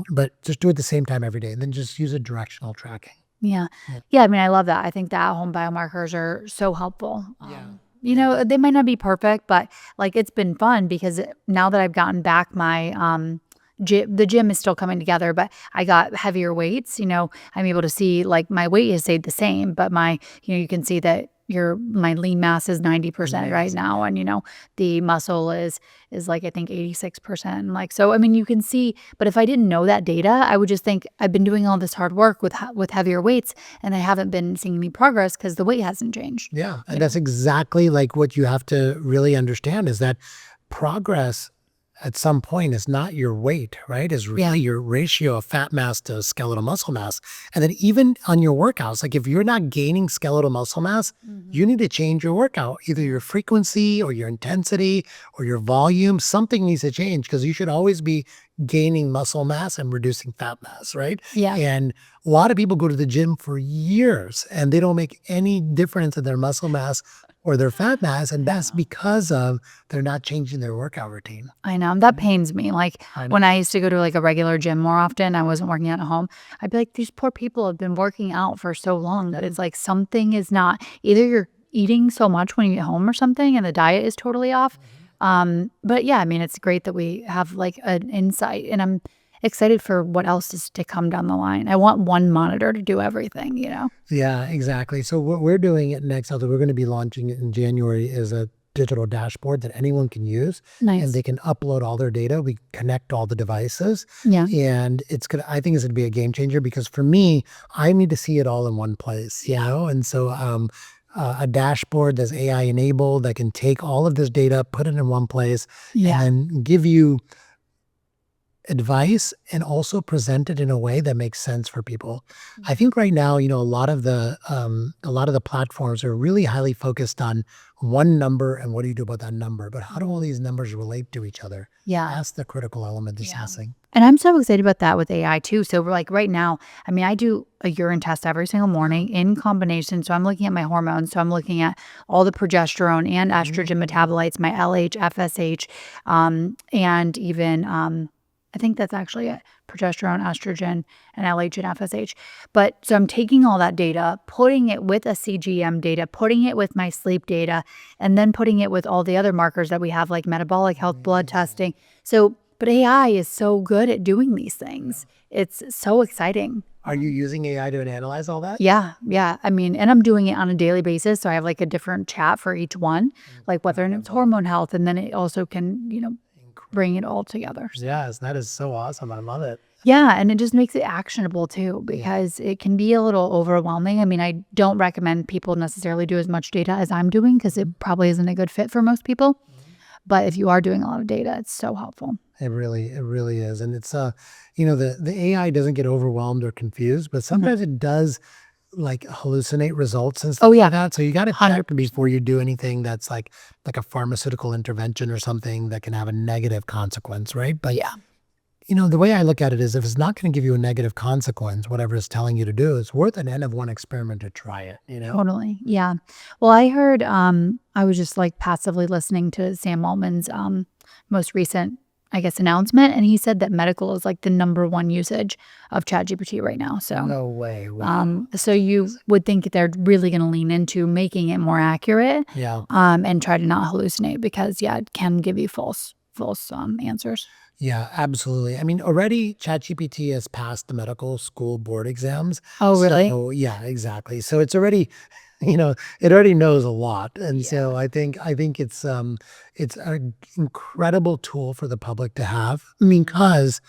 But just do it the same time every day and then just use a directional tracking. Yeah. I mean, I love that. I think the at-home biomarkers are so helpful. They might not be perfect, but like it's been fun because now that I've gotten back my the gym is still coming together, but I got heavier weights. I'm able to see like my weight has stayed the same, but my you can see that my lean mass is 90% right now, and the muscle is like I think 86%. Like so, I mean, you can see. But if I didn't know that data, I would just think I've been doing all this hard work with heavier weights, and I haven't been seeing any progress because the weight hasn't changed. Yeah, and that's exactly like what you have to really understand is that progress at some point is not your weight, right? Is really your ratio of fat mass to skeletal muscle mass. And then even on your workouts, like if you're not gaining skeletal muscle mass, you need to change your workout, either your frequency or your intensity or your volume. Something needs to change because you should always be gaining muscle mass and reducing fat mass, right? Yeah. And a lot of people go to the gym for years and they don't make any difference in their muscle mass or their fat mass, and that's because of they're not changing their workout routine. I know. That pains me. Like when I used to go to like a regular gym more often, I wasn't working out at home. I'd be like, these poor people have been working out for so long that it's like something is not, either you're eating so much when you get home or something and the diet is totally off. But yeah, I mean, it's great that we have like an insight, and I'm excited for what else is to come down the line. I want one monitor to do everything, Yeah, exactly. So what we're doing at Next Health, we're going to be launching it in January, is a digital dashboard that anyone can use. Nice. And they can upload all their data. We connect all the devices. Yeah. And I think it's going to be a game changer because for me, I need to see it all in one place, And so a dashboard that's AI enabled that can take all of this data, put it in one place, and give you advice and also present it in a way that makes sense for people. I think right now, a lot of the platforms are really highly focused on one number and what do you do about that number, but how do all these numbers relate to each other? Yeah. That's the critical element that's missing. And I'm so excited about that with AI too. So we're like right now, I mean, I do a urine test every single morning in combination. So I'm looking at my hormones. So I'm looking at all the progesterone and estrogen metabolites, my LH, FSH, and even I think that's actually it. Progesterone, estrogen, and LH and FSH. But so I'm taking all that data, putting it with a CGM data, putting it with my sleep data, and then putting it with all the other markers that we have like metabolic health, blood testing. So, but AI is so good at doing these things. it's so exciting. Are you using AI to analyze all that? Yeah. I mean, and I'm doing it on a daily basis. So I have like a different chat for each one, like whether it's hormone health, and then it also can, bring it all together. Yes, that is so awesome. I love it. Yeah, and it just makes it actionable too, because it can be a little overwhelming. I mean, I don't recommend people necessarily do as much data as I'm doing because it probably isn't a good fit for most people. But if you are doing a lot of data, it's so helpful. It really is. And it's, the AI doesn't get overwhelmed or confused, but sometimes it does like hallucinate results and stuff like that. So you got to check before you do anything that's like a pharmaceutical intervention or something that can have a negative consequence, right? But the way I look at it is if it's not going to give you a negative consequence, whatever it's telling you to do, it's worth an N of one experiment to try it, Totally. Yeah. Well, I heard, I was just like passively listening to Sam Altman's most recent, I guess, announcement. And he said that medical is like the #1 usage of ChatGPT right now. So no way. Wow. so you would think they're really going to lean into making it more accurate. Yeah. And try to not hallucinate because it can give you false answers. Yeah, absolutely. I mean, already ChatGPT has passed the medical school board exams. Oh, really? So, yeah, exactly. So it's already, it already knows a lot. And so I think it's an incredible tool for the public to have. I mean, because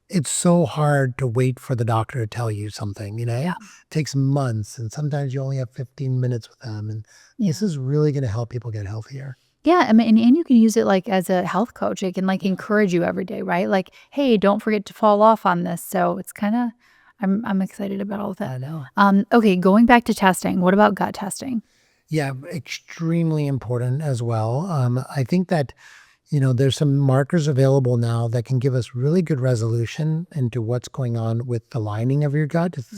it's so hard to wait for the doctor to tell you something, It takes months, and sometimes you only have 15 minutes with them. And this is really going to help people get healthier. Yeah, I mean, and you can use it like as a health coach. It can like encourage you every day, right? Like, hey, don't forget to fall off on this. So it's kind of, I'm excited about all of that. I know. Okay, going back to testing. What about gut testing? Yeah, extremely important as well. I think that, there's some markers available now that can give us really good resolution into what's going on with the lining of your gut. It's the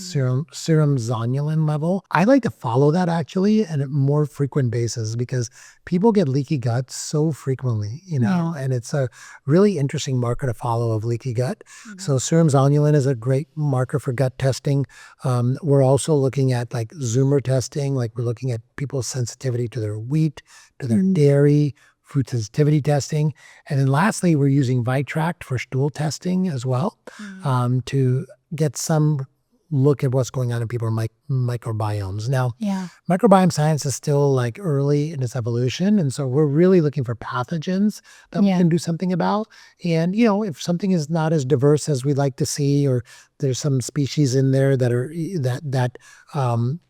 serum zonulin level. I like to follow that actually at a more frequent basis because people get leaky gut so frequently, and it's a really interesting marker to follow of leaky gut. So serum zonulin is a great marker for gut testing. We're also looking at like Zoomer testing, like we're looking at people's sensitivity to their wheat, to their dairy, food sensitivity testing. And then lastly, we're using Vitract for stool testing as well, to get some look at what's going on in people's microbiomes. Now, microbiome science is still like early in its evolution. And so we're really looking for pathogens that we can do something about. And, if something is not as diverse as we'd like to see, or there's some species in there that are that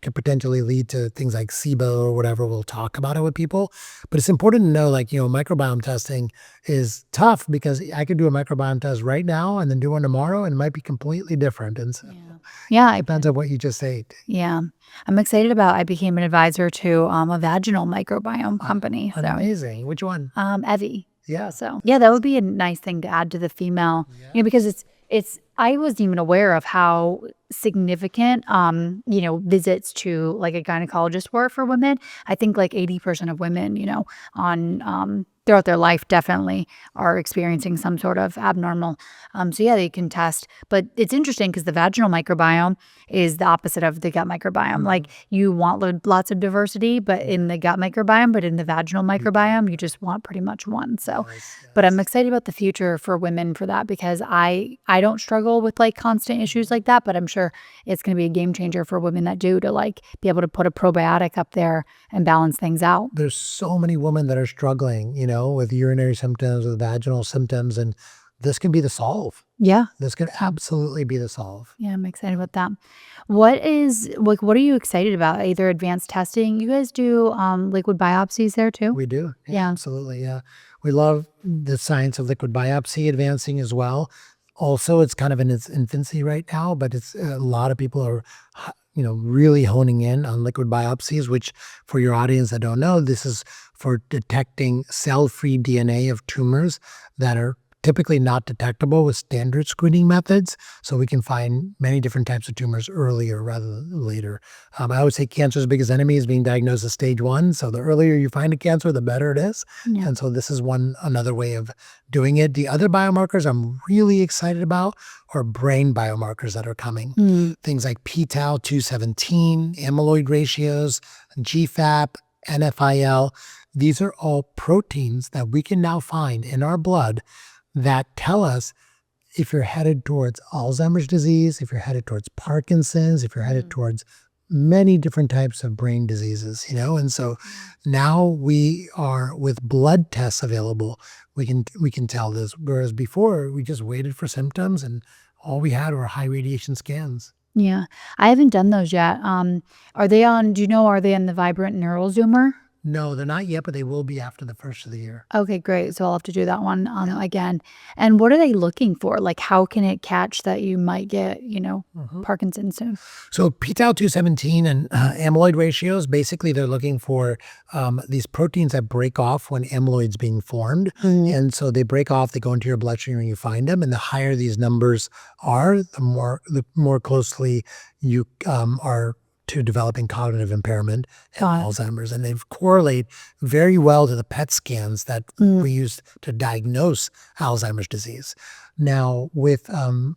could potentially lead to things like SIBO or whatever, we'll talk about it with people. But it's important to know, like, microbiome testing is tough because I could do a microbiome test right now and then do one tomorrow and it might be completely different. And so it depends on what you just ate. Yeah. I'm excited about, I became an advisor to a vaginal microbiome company. So Amazing. Which one? Evie. Yeah. So that would be a nice thing to add to the female, because it's, I wasn't even aware of how significant, visits to like a gynecologist were for women. I think like 80% of women, on throughout their life definitely are experiencing some sort of abnormal. So they can test. But it's interesting because the vaginal microbiome is the opposite of the gut microbiome. Like you want lots of diversity, but in the gut microbiome, but in the vaginal microbiome, you just want pretty much one. So, but I'm excited about the future for women for that because I don't struggle with like constant issues like that, but I'm sure it's going to be a game changer for women that do, to like be able to put a probiotic up there and balance things out. There's so many women that are struggling, with urinary symptoms, with vaginal symptoms, and this can be the solve. Yeah. This could absolutely be the solve. Yeah, I'm excited about that. What are you excited about? Either advanced testing? You guys do liquid biopsies there too? We do. Yeah. Absolutely. Yeah. We love the science of liquid biopsy advancing as well. Also, it's kind of in its infancy right now, but it's a lot of people are, really honing in on liquid biopsies, which for your audience that don't know, this is for detecting cell-free DNA of tumors that are typically not detectable with standard screening methods. So we can find many different types of tumors earlier rather than later. I always say cancer's biggest enemy is being diagnosed at stage 1. So the earlier you find a cancer, the better it is. Yeah. And so this is another way of doing it. The other biomarkers I'm really excited about are brain biomarkers that are coming. Things like p-tau217, amyloid ratios, GFAP, NfIL. These are all proteins that we can now find in our blood that tell us if you're headed towards Alzheimer's disease, if you're headed towards Parkinson's, if you're headed towards many different types of brain diseases, and so now we are with blood tests available. We can tell this, whereas before we just waited for symptoms and all we had were high radiation scans. Yeah. I haven't done those yet. Are they on, do you know, are they in the Vibrant Neural Zoomer? No, they're not yet, but they will be after the first of the year. Okay, great. So I'll have to do that one again. And what are they looking for? Like, how can it catch that you might get, Parkinson's soon? So p-tau217 and amyloid ratios, basically they're looking for these proteins that break off when amyloid's being formed. And so they break off, they go into your bloodstream and you find them. And the higher these numbers are, the more closely you are to developing cognitive impairment and Alzheimer's. And they correlate very well to the PET scans that we use to diagnose Alzheimer's disease. Now, with GFAP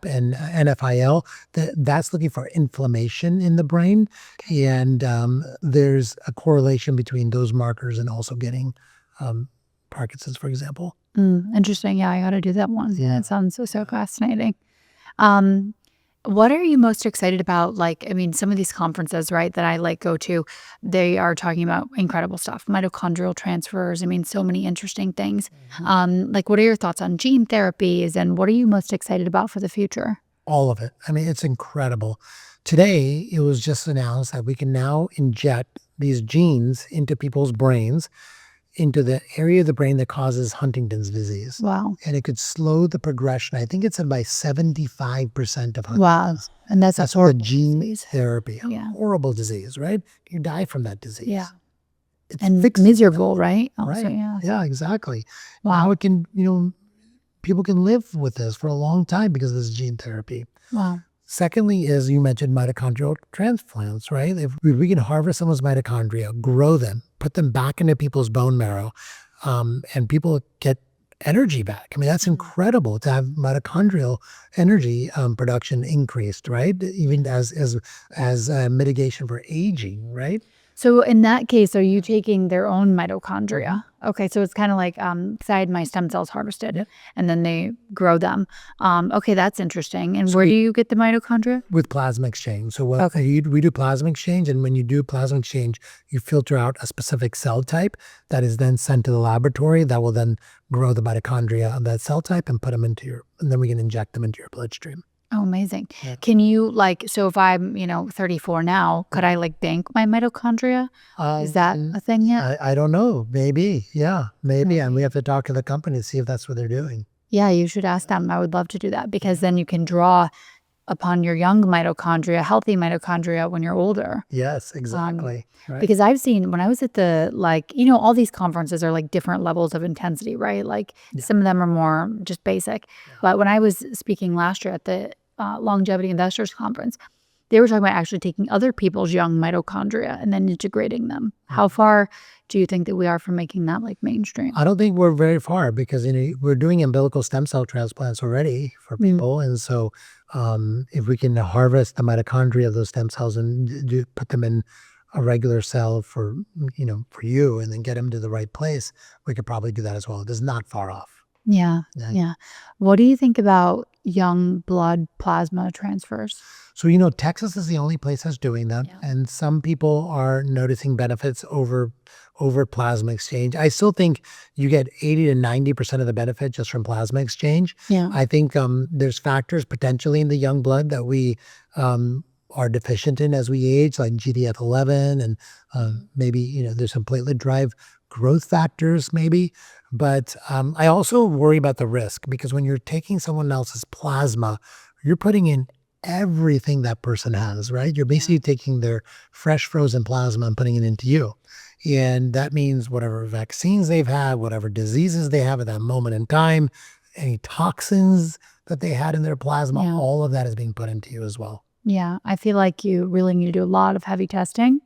and NfIL, that's looking for inflammation in the brain. And there's a correlation between those markers and also getting Parkinson's, for example. Interesting. Yeah, I got to do that one. Yeah. That sounds so fascinating. What are you most excited about? Like, I mean, some of these conferences, right, that I go to, they are talking about incredible stuff, mitochondrial transfers. I mean, so many interesting things. What are your thoughts on gene therapies and what are you most excited about for the future? All of it. I mean, it's incredible. Today, it was just announced that we can now inject these genes into people's brains, into the area of the brain that causes Huntington's disease. Wow. And it could slow the progression. I think it's by 75% of Huntington's. Wow. And that's the gene disease. therapy. Yeah. Horrible disease, right? You die from that disease. Yeah. It's and fixed. Miserable, right? Also, Right. Yeah. Yeah, exactly. Wow. How it can, people can live with this for a long time because of this gene therapy. Wow. Secondly, is you mentioned mitochondrial transplants, right? If we can harvest someone's mitochondria, grow them, put them back into people's bone marrow, and people get energy back. I mean, that's incredible to have mitochondrial energy production increased, right? Even as mitigation for aging, right? So in that case, are you taking their own mitochondria? Okay, so it's kind of like I had my stem cells harvested and then they grow them. Okay, that's interesting. And where do you get the mitochondria? With plasma exchange. So we do plasma exchange, and when you do plasma exchange, you filter out a specific cell type that is then sent to the laboratory that will then grow the mitochondria of that cell type and put them into and then we can inject them into your bloodstream. Oh, amazing. Yeah. Can you so if I'm, 34 now, could I bank my mitochondria? Is that a thing yet? I don't know. Maybe. Yeah, maybe. And we have to talk to the company to see if that's what they're doing. Yeah, you should ask them. I would love to do that because then you can draw upon your young mitochondria, healthy mitochondria when you're older. Yes, exactly. Right. Because I've seen when I was at the all these conferences are different levels of intensity, right? Some of them are more just basic. Yeah. But when I was speaking last year at the Longevity Investors Conference, they were talking about actually taking other people's young mitochondria and then integrating them. How far do you think that we are from making that mainstream? I don't think we're very far because we're doing umbilical stem cell transplants already for people. And so if we can harvest the mitochondria of those stem cells and put them in a regular cell for you and then get them to the right place, we could probably do that as well. It is not far off. Yeah. What do you think about young blood plasma transfers? So, Texas is the only place that's doing that. Yeah. And some people are noticing benefits over plasma exchange. I still think you get 80 to 90% of the benefit just from plasma exchange. Yeah. I think there's factors potentially in the young blood that we are deficient in as we age, like GDF11 and maybe, there's some platelet drive growth factors maybe. But I also worry about the risk because when you're taking someone else's plasma, you're putting in everything that person has, right? You're basically taking their fresh frozen plasma and putting it into you. And that means whatever vaccines they've had, whatever diseases they have at that moment in time, any toxins that they had in their plasma, all of that is being put into you as well. Yeah, I feel like you really need to do a lot of heavy testing.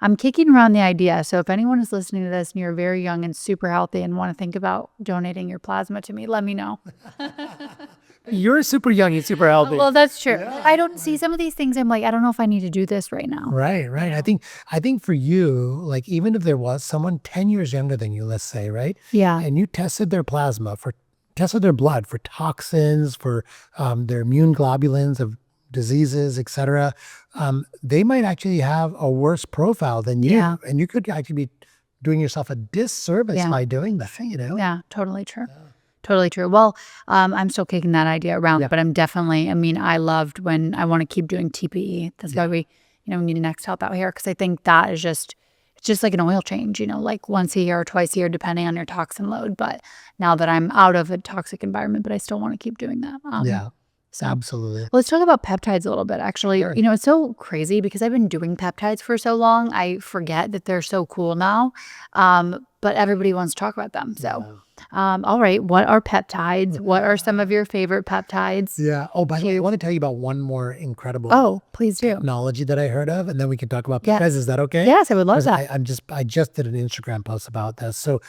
I'm kicking around the idea. So if anyone is listening to this and you're very young and super healthy and want to think about donating your plasma to me, let me know. You're super young and super healthy. Well, that's true. Yeah. I don't see some of these things. I'm I don't know if I need to do this right now. Right. I think for you, even if there was someone 10 years younger than you, let's say, right? Yeah. And you tested their plasma for tested their blood for toxins, for their immune globulins of diseases, etc., they might actually have a worse profile than you. Yeah. And you could actually be doing yourself a disservice Yeah. by doing that, Yeah, totally true. Totally true. Well, I'm still kicking that idea around, Yeah. but I'm definitely, I loved when I want to keep doing TPE. That's why we need Next Health out here, because I think that is it's just like an oil change, like once a year or twice a year, depending on your toxin load. But now that I'm out of a toxic environment, but I still want to keep doing that. Yeah, So absolutely. let's talk about peptides a little bit, actually. Sure. It's so crazy because I've been doing peptides for so long. I forget that they're so cool now. But everybody wants to talk about them. So, all right, what are peptides? What are some of your favorite peptides? Yeah. Oh, by the way, I want to tell you about one more incredible Oh, please do. technology that I heard of, and then we can talk about Yes. peptides. Is that okay? Yes, I would love 'Cause that. I just did an Instagram post about this. So,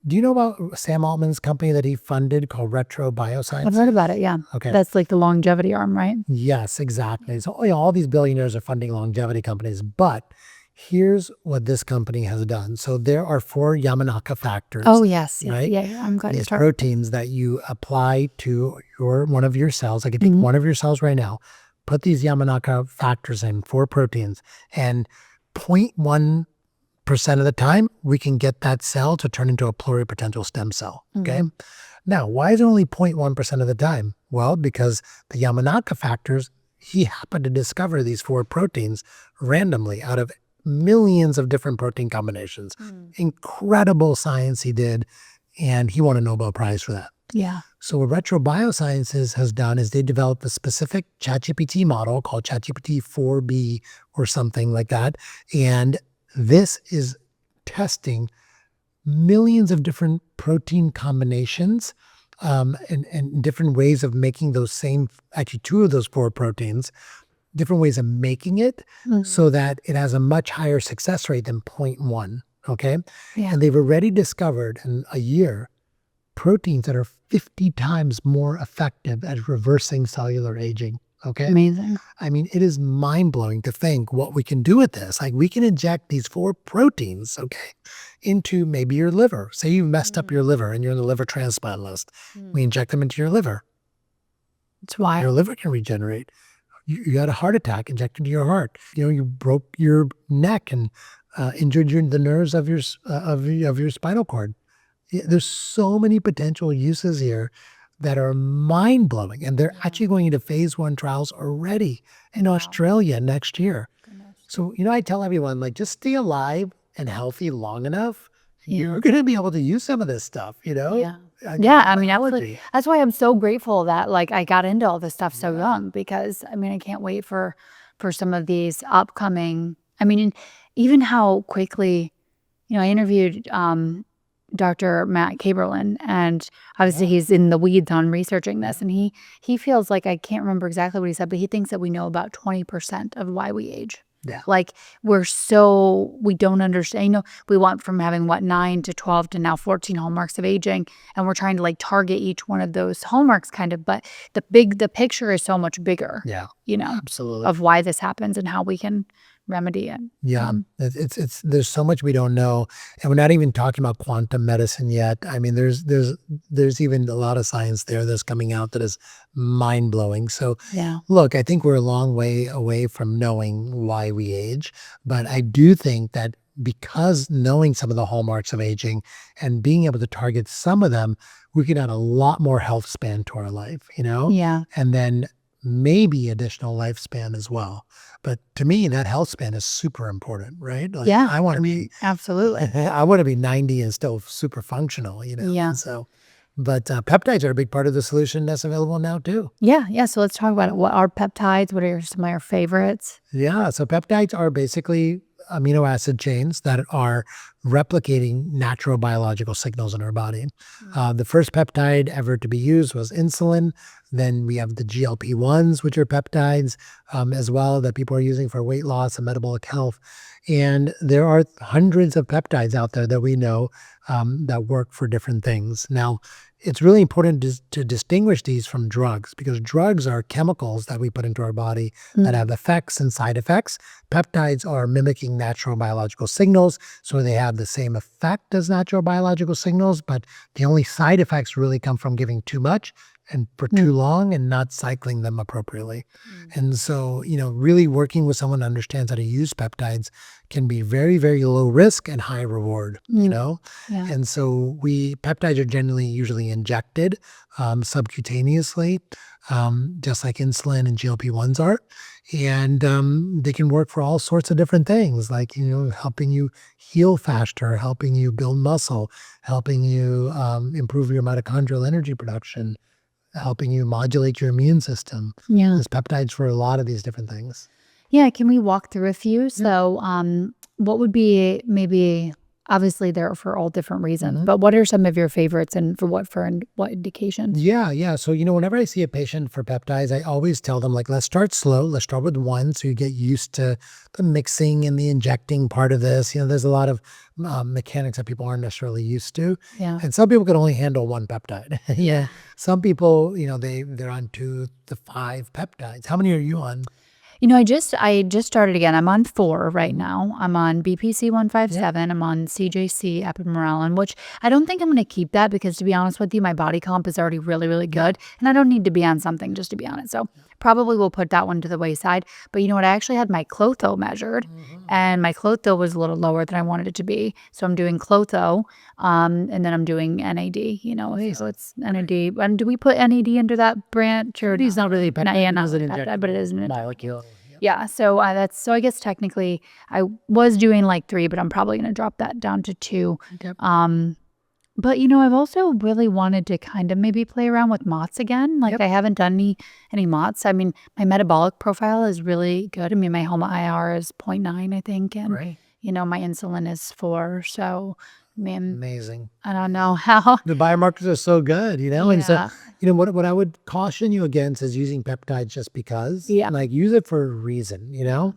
do you know about Sam Altman's company that he funded called Retro I've Bioscience? heard about it. Yeah. Okay. That's like the longevity arm, right? Yes, exactly. So all these billionaires are funding longevity companies, but here's what this company has done. So there are 4 Yamanaka factors. Oh, yes. Right? Yeah. I'm glad you These started. proteins that you apply to one of your cells. I could take one of your cells right now, put these Yamanaka factors in, 4 proteins, and 0.1% of the time, we can get that cell to turn into a pluripotential stem cell. Okay. Now, why is it only 0.1% of the time? Well, because the Yamanaka factors, he happened to discover these 4 proteins randomly out of millions of different protein combinations. Incredible science he did, and he won a Nobel Prize for that. Yeah. So what Retro Biosciences has done is they developed a specific ChatGPT model called ChatGPT 4B or something like that. And this is testing millions of different protein combinations and different ways of making those same, actually 2 of those 4 proteins, different ways of making it so that it has a much higher success rate than 0.1. Okay. Yeah. And they've already discovered in a year proteins that are 50 times more effective at reversing cellular aging. Okay. Amazing. I mean, it is mind blowing to think what we can do with this. Like, we can inject these 4 proteins, okay, into maybe your liver. Say you messed up your liver and you're on the liver transplant list. We inject them into your liver. It's wild. Your liver can regenerate. You had a heart attack, inject into your heart. You broke your neck and injured the nerves of your spinal cord. There's so many potential uses here that are mind-blowing, and they're actually going into phase 1 trials already in Australia next year. So, I tell everyone, like, just stay alive and healthy long enough, you're going to be able to use some of this stuff, Yeah. That's why I'm so grateful that I got into all this stuff so young, because I can't wait for some of these upcoming, even how quickly, I interviewed Dr. Matt Kaberlin, and obviously he's in the weeds on researching this, and he feels like, I can't remember exactly what he said, but he thinks that we know about 20% of why we age. Yeah. We don't understand, we went from having 9 to 12 to now 14 hallmarks of aging, and we're trying to target each one of those hallmarks kind of, but the picture is so much bigger. Yeah. Absolutely. Of why this happens and how we can remedy it. Yeah, it's there's so much we don't know, and we're not even talking about quantum medicine yet. I mean, there's even a lot of science there that's coming out that is mind blowing. So, look, I think we're a long way away from knowing why we age, but I do think that because knowing some of the hallmarks of aging and being able to target some of them, we can add a lot more health span to our life. Yeah. And then maybe additional lifespan as well. But to me, that health span is super important, right? I want to be absolutely. I want to be 90 and still super functional, Yeah. So, but peptides are a big part of the solution that's available now too. Yeah. So let's talk about it. What are peptides? What are some of your favorites? Yeah. So peptides are basically amino acid chains that are replicating natural biological signals in our body. The first peptide ever to be used was insulin. Then we have the GLP-1s, which are peptides as well, that people are using for weight loss and metabolic health. And there are hundreds of peptides out there that we know that work for different things. Now, it's really important to distinguish these from drugs, because drugs are chemicals that we put into our body that have effects and side effects. Peptides are mimicking natural biological signals, so they have have the same effect as natural biological signals, but the only side effects really come from giving too much and for too long and not cycling them appropriately. And so, really working with someone who understands how to use peptides can be very, very low risk and high reward, Yeah. And so peptides are generally usually injected subcutaneously, just like insulin and GLP-1s are. And they can work for all sorts of different things, like, helping you heal faster, helping you build muscle, helping you improve your mitochondrial energy production, helping you modulate your immune system. Yeah. There's peptides for a lot of these different things. Yeah. Can we walk through a few? So what would be maybe, obviously they're for all different reasons, but what are some of your favorites and for what indications? Yeah. So, whenever I see a patient for peptides, I always tell them, like, let's start slow. Let's start with one so you get used to the mixing and the injecting part of this. There's a lot of mechanics that people aren't necessarily used to. Yeah. And some people can only handle one peptide. Yeah. Some people, they're on 2 to 5 peptides. How many are you on? I just started again. I'm on 4 right now. I'm on BPC 157. I'm on CJC epimorelin, which I don't think I'm going to keep that because, to be honest with you, my body comp is already really, really good. And I don't need to be on something just to be on it. So probably we'll put that one to the wayside. But you know what? I actually had my clotho measured and my clotho was a little lower than I wanted it to be. So I'm doing clotho and then I'm doing NAD, so it's NAD. And do we put NAD under that branch? Or It's not really a peptide. not a peptide, but it is an molecule. Yeah, so so I guess technically I was doing like 3, but I'm probably going to drop that down to 2. Okay. But I've also really wanted to kind of maybe play around with MOTS again. Like I haven't done any MOTS. I mean, my metabolic profile is really good. I mean, my HOMA IR is 0.9, I think, and my insulin is 4. So Amazing. I don't know how. The biomarkers are so good, And so, Yeah. what I would caution you against is using peptides just because. Yeah. Like, use it for a reason, Now,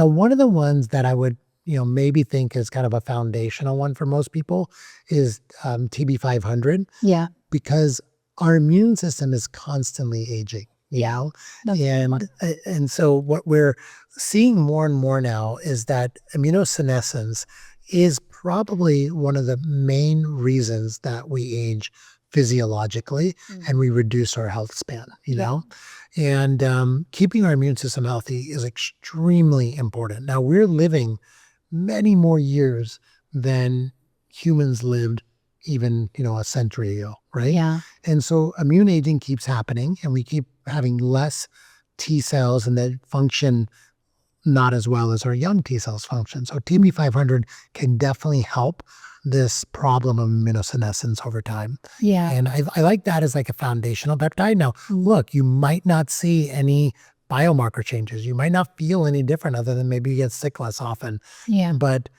one of the ones that I would, maybe think is kind of a foundational one for most people is TB500. Yeah. Because our immune system is constantly aging, And so what we're seeing more and more now is that immunosenescence is probably one of the main reasons that we age physiologically and we reduce our health span, And keeping our immune system healthy is extremely important. Now, we're living many more years than humans lived even, a century ago, right? Yeah. And so immune aging keeps happening and we keep having less T cells and that function not as well as our young T cells function. So TB500 can definitely help this problem of immunosenescence over time. Yeah. And I like that as like a foundational peptide. Now, look, you might not see any biomarker changes. You might not feel any different other than maybe you get sick less often. Yeah. But,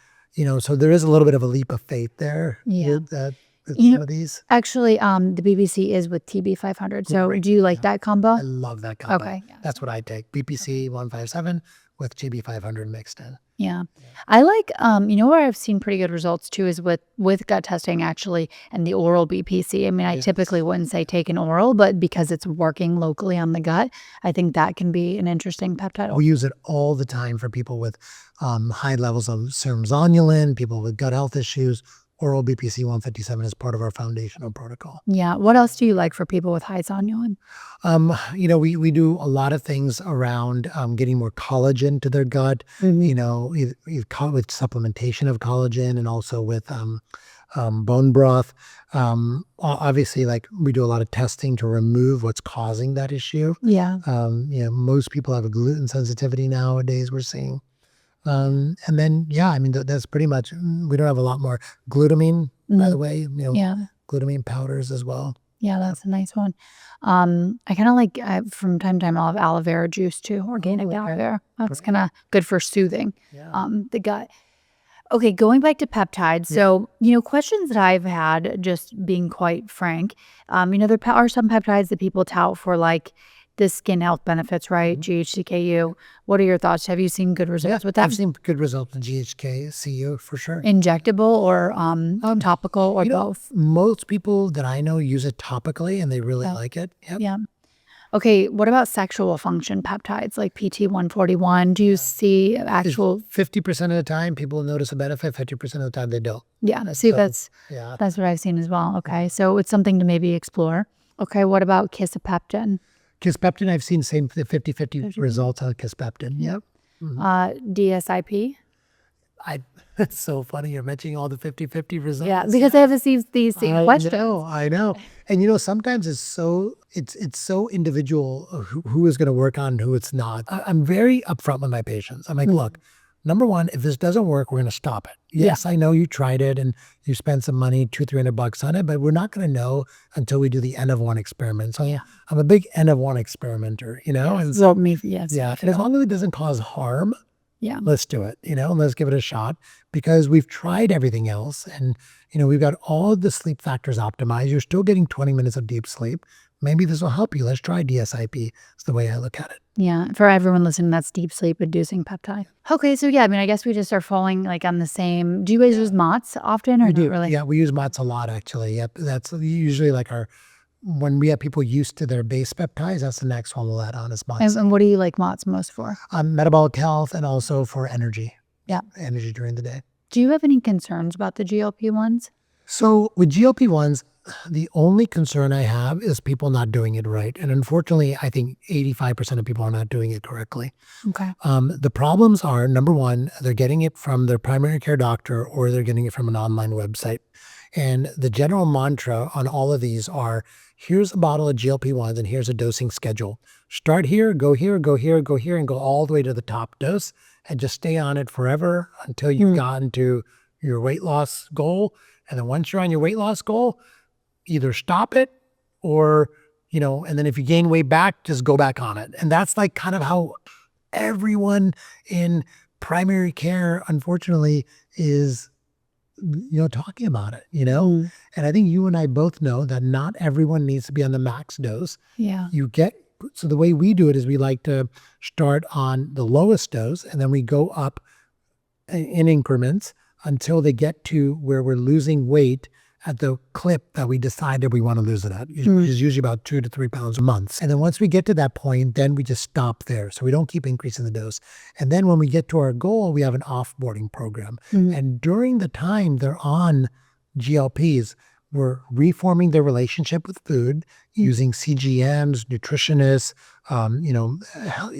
so there is a little bit of a leap of faith there. Yeah. With some of these. Actually, the BBC is with TB500. So do you like that combo? I love that combo. Okay. That's what I take. BPC 157 with TB500 mixed in. Yeah. I like, where I've seen pretty good results too is with gut testing actually and the oral BPC. I mean, I typically wouldn't say take an oral, but because it's working locally on the gut, I think that can be an interesting peptide. We use it all the time for people with high levels of serum zonulin, people with gut health issues. Oral BPC 157 is part of our foundational protocol. Yeah. What else do you like for people with high zonulin? We do a lot of things around getting more collagen to their gut, with supplementation of collagen and also with bone broth. Obviously, like we do a lot of testing to remove what's causing that issue. Yeah. Most people have a gluten sensitivity nowadays, we're seeing. And then, that's pretty much, we don't have a lot more glutamine, by the way, glutamine powders as well. Yeah, that's a nice one. I kind of like, from time to time, I'll have aloe vera juice too, organic aloe vera. That's kind of good for soothing the gut. Okay, going back to peptides. So, questions that I've had, just being quite frank, there are some peptides that people tout for like the skin health benefits, right? GHCKU. What are your thoughts? Have you seen good results with that? I've seen good results in GHCKU for sure. Injectable or topical or both? Most people that I know use it topically and they really like it. Yep. Yeah. Okay, what about sexual function peptides like PT141? Do you see actual? 50% of the time, people notice a benefit. 50% of the time, they don't. Yeah, see, So, that's yeah. what I've seen as well. Okay, so it's something to maybe explore. Okay, what about kisspeptin? Kisspeptin, I've seen same 50-50 results on kisspeptin. Yep. DSIP? It's so funny you're mentioning all the 50-50 results. Yeah, because they have these same questions. I know. And sometimes it's so individual who is going to work on who it's not. I'm very upfront with my patients. I'm like, look, number one, if this doesn't work, we're going to stop it. Yes, I know you tried it and you spent some money, $200-300 on it, but we're not going to know until we do the N of 1 experiment. So I'm a big N of 1 experimenter, and So me, yes. yeah, and as long as it doesn't cause harm, Yeah. let's do it, and let's give it a shot, because we've tried everything else and, we've got all of the sleep factors optimized. You're still getting 20 minutes of deep sleep. Maybe this will help you. Let's try DSIP. It's the way I look at it. Yeah. For everyone listening, that's deep sleep inducing peptide. Okay. So yeah, I guess we just are falling like on the same. Do you guys use MOTS often or We do. not really? Yeah, we use MOTS a lot, actually. Yep. That's usually like when we have people used to their base peptides, that's the next one we'll add on is MOTS. And what do you like MOTS most for? Metabolic health and also for energy. Yeah. Energy during the day. Do you have any concerns about the GLP-1s? So with GLP-1s, the only concern I have is people not doing it right. And unfortunately, I think 85% of people are not doing it correctly. Okay. The problems are, number one, they're getting it from their primary care doctor or they're getting it from an online website. And the general mantra on all of these are, here's a bottle of GLP-1s and here's a dosing schedule. Start here, go here, go here, go here, and go all the way to the top dose and just stay on it forever until you've gotten to your weight loss goal. And then once you're on your weight loss goal, either stop it or, and then if you gain weight back, just go back on it. And that's like kind of how everyone in primary care, unfortunately, is, talking about it, And I think you and I both know that not everyone needs to be on the max dose. Yeah. So the way we do it is we like to start on the lowest dose and then we go up in increments until they get to where we're losing weight at the clip that we decided we want to lose it at, which is usually about 2 to 3 pounds a month. And then once we get to that point, then we just stop there. So we don't keep increasing the dose. And then when we get to our goal, we have an offboarding program. And during the time they're on GLPs, we're reforming their relationship with food using CGMs, nutritionists,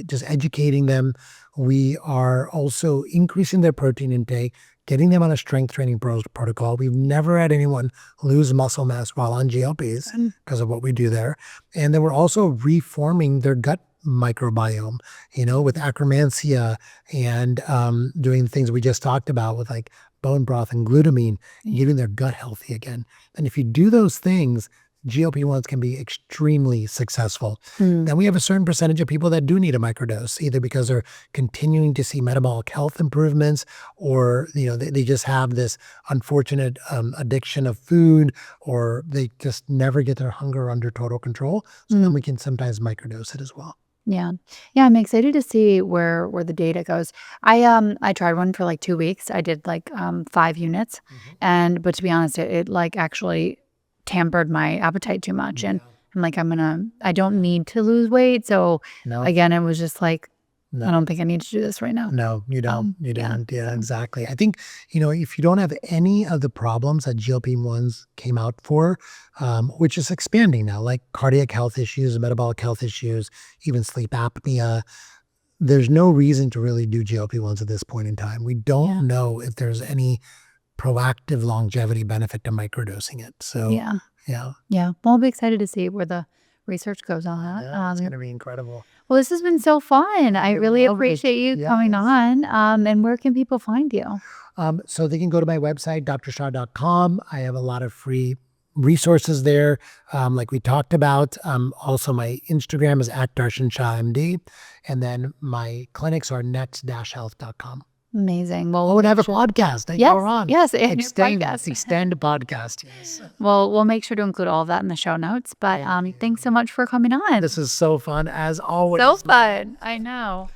just educating them. We are also increasing their protein intake, getting them on a strength training protocol. We've never had anyone lose muscle mass while on GLPs because of what we do there. And then we're also reforming their gut microbiome, with Akkermansia and doing things we just talked about with like bone broth and glutamine, and getting their gut healthy again. And if you do those things, GLP-1s can be extremely successful. Then we have a certain percentage of people that do need a microdose, either because they're continuing to see metabolic health improvements or, they just have this unfortunate addiction of food, or they just never get their hunger under total control. So then we can sometimes microdose it as well. Yeah. Yeah, I'm excited to see where the data goes. I tried one for like 2 weeks. I did like 5 units. But to be honest, it like actually tampered my appetite too much. And I'm like, I don't need to lose weight. So again, it was just like, I don't think I need to do this right now. No, you don't. You don't. Yeah, exactly. I think, if you don't have any of the problems that GLP-1s came out for, which is expanding now, like cardiac health issues, metabolic health issues, even sleep apnea, there's no reason to really do GLP-1s at this point in time. We don't know if there's any proactive longevity benefit to microdosing it. So, yeah. Well, I'll be excited to see where the research goes on that. Yeah, it's going to be incredible. Well, this has been so fun. I really appreciate you coming on. And where can people find you? So they can go to my website, drshah.com. I have a lot of free resources there, like we talked about. Also, my Instagram is @DarshanShahMD. And then my clinics are next-health.com. Amazing. Well, we'll have a podcast that you're on. Yes, extend podcast. Yes. Well, we'll make sure to include all of that in the show notes. But thanks so much for coming on. This is so fun, as always. So fun. I know.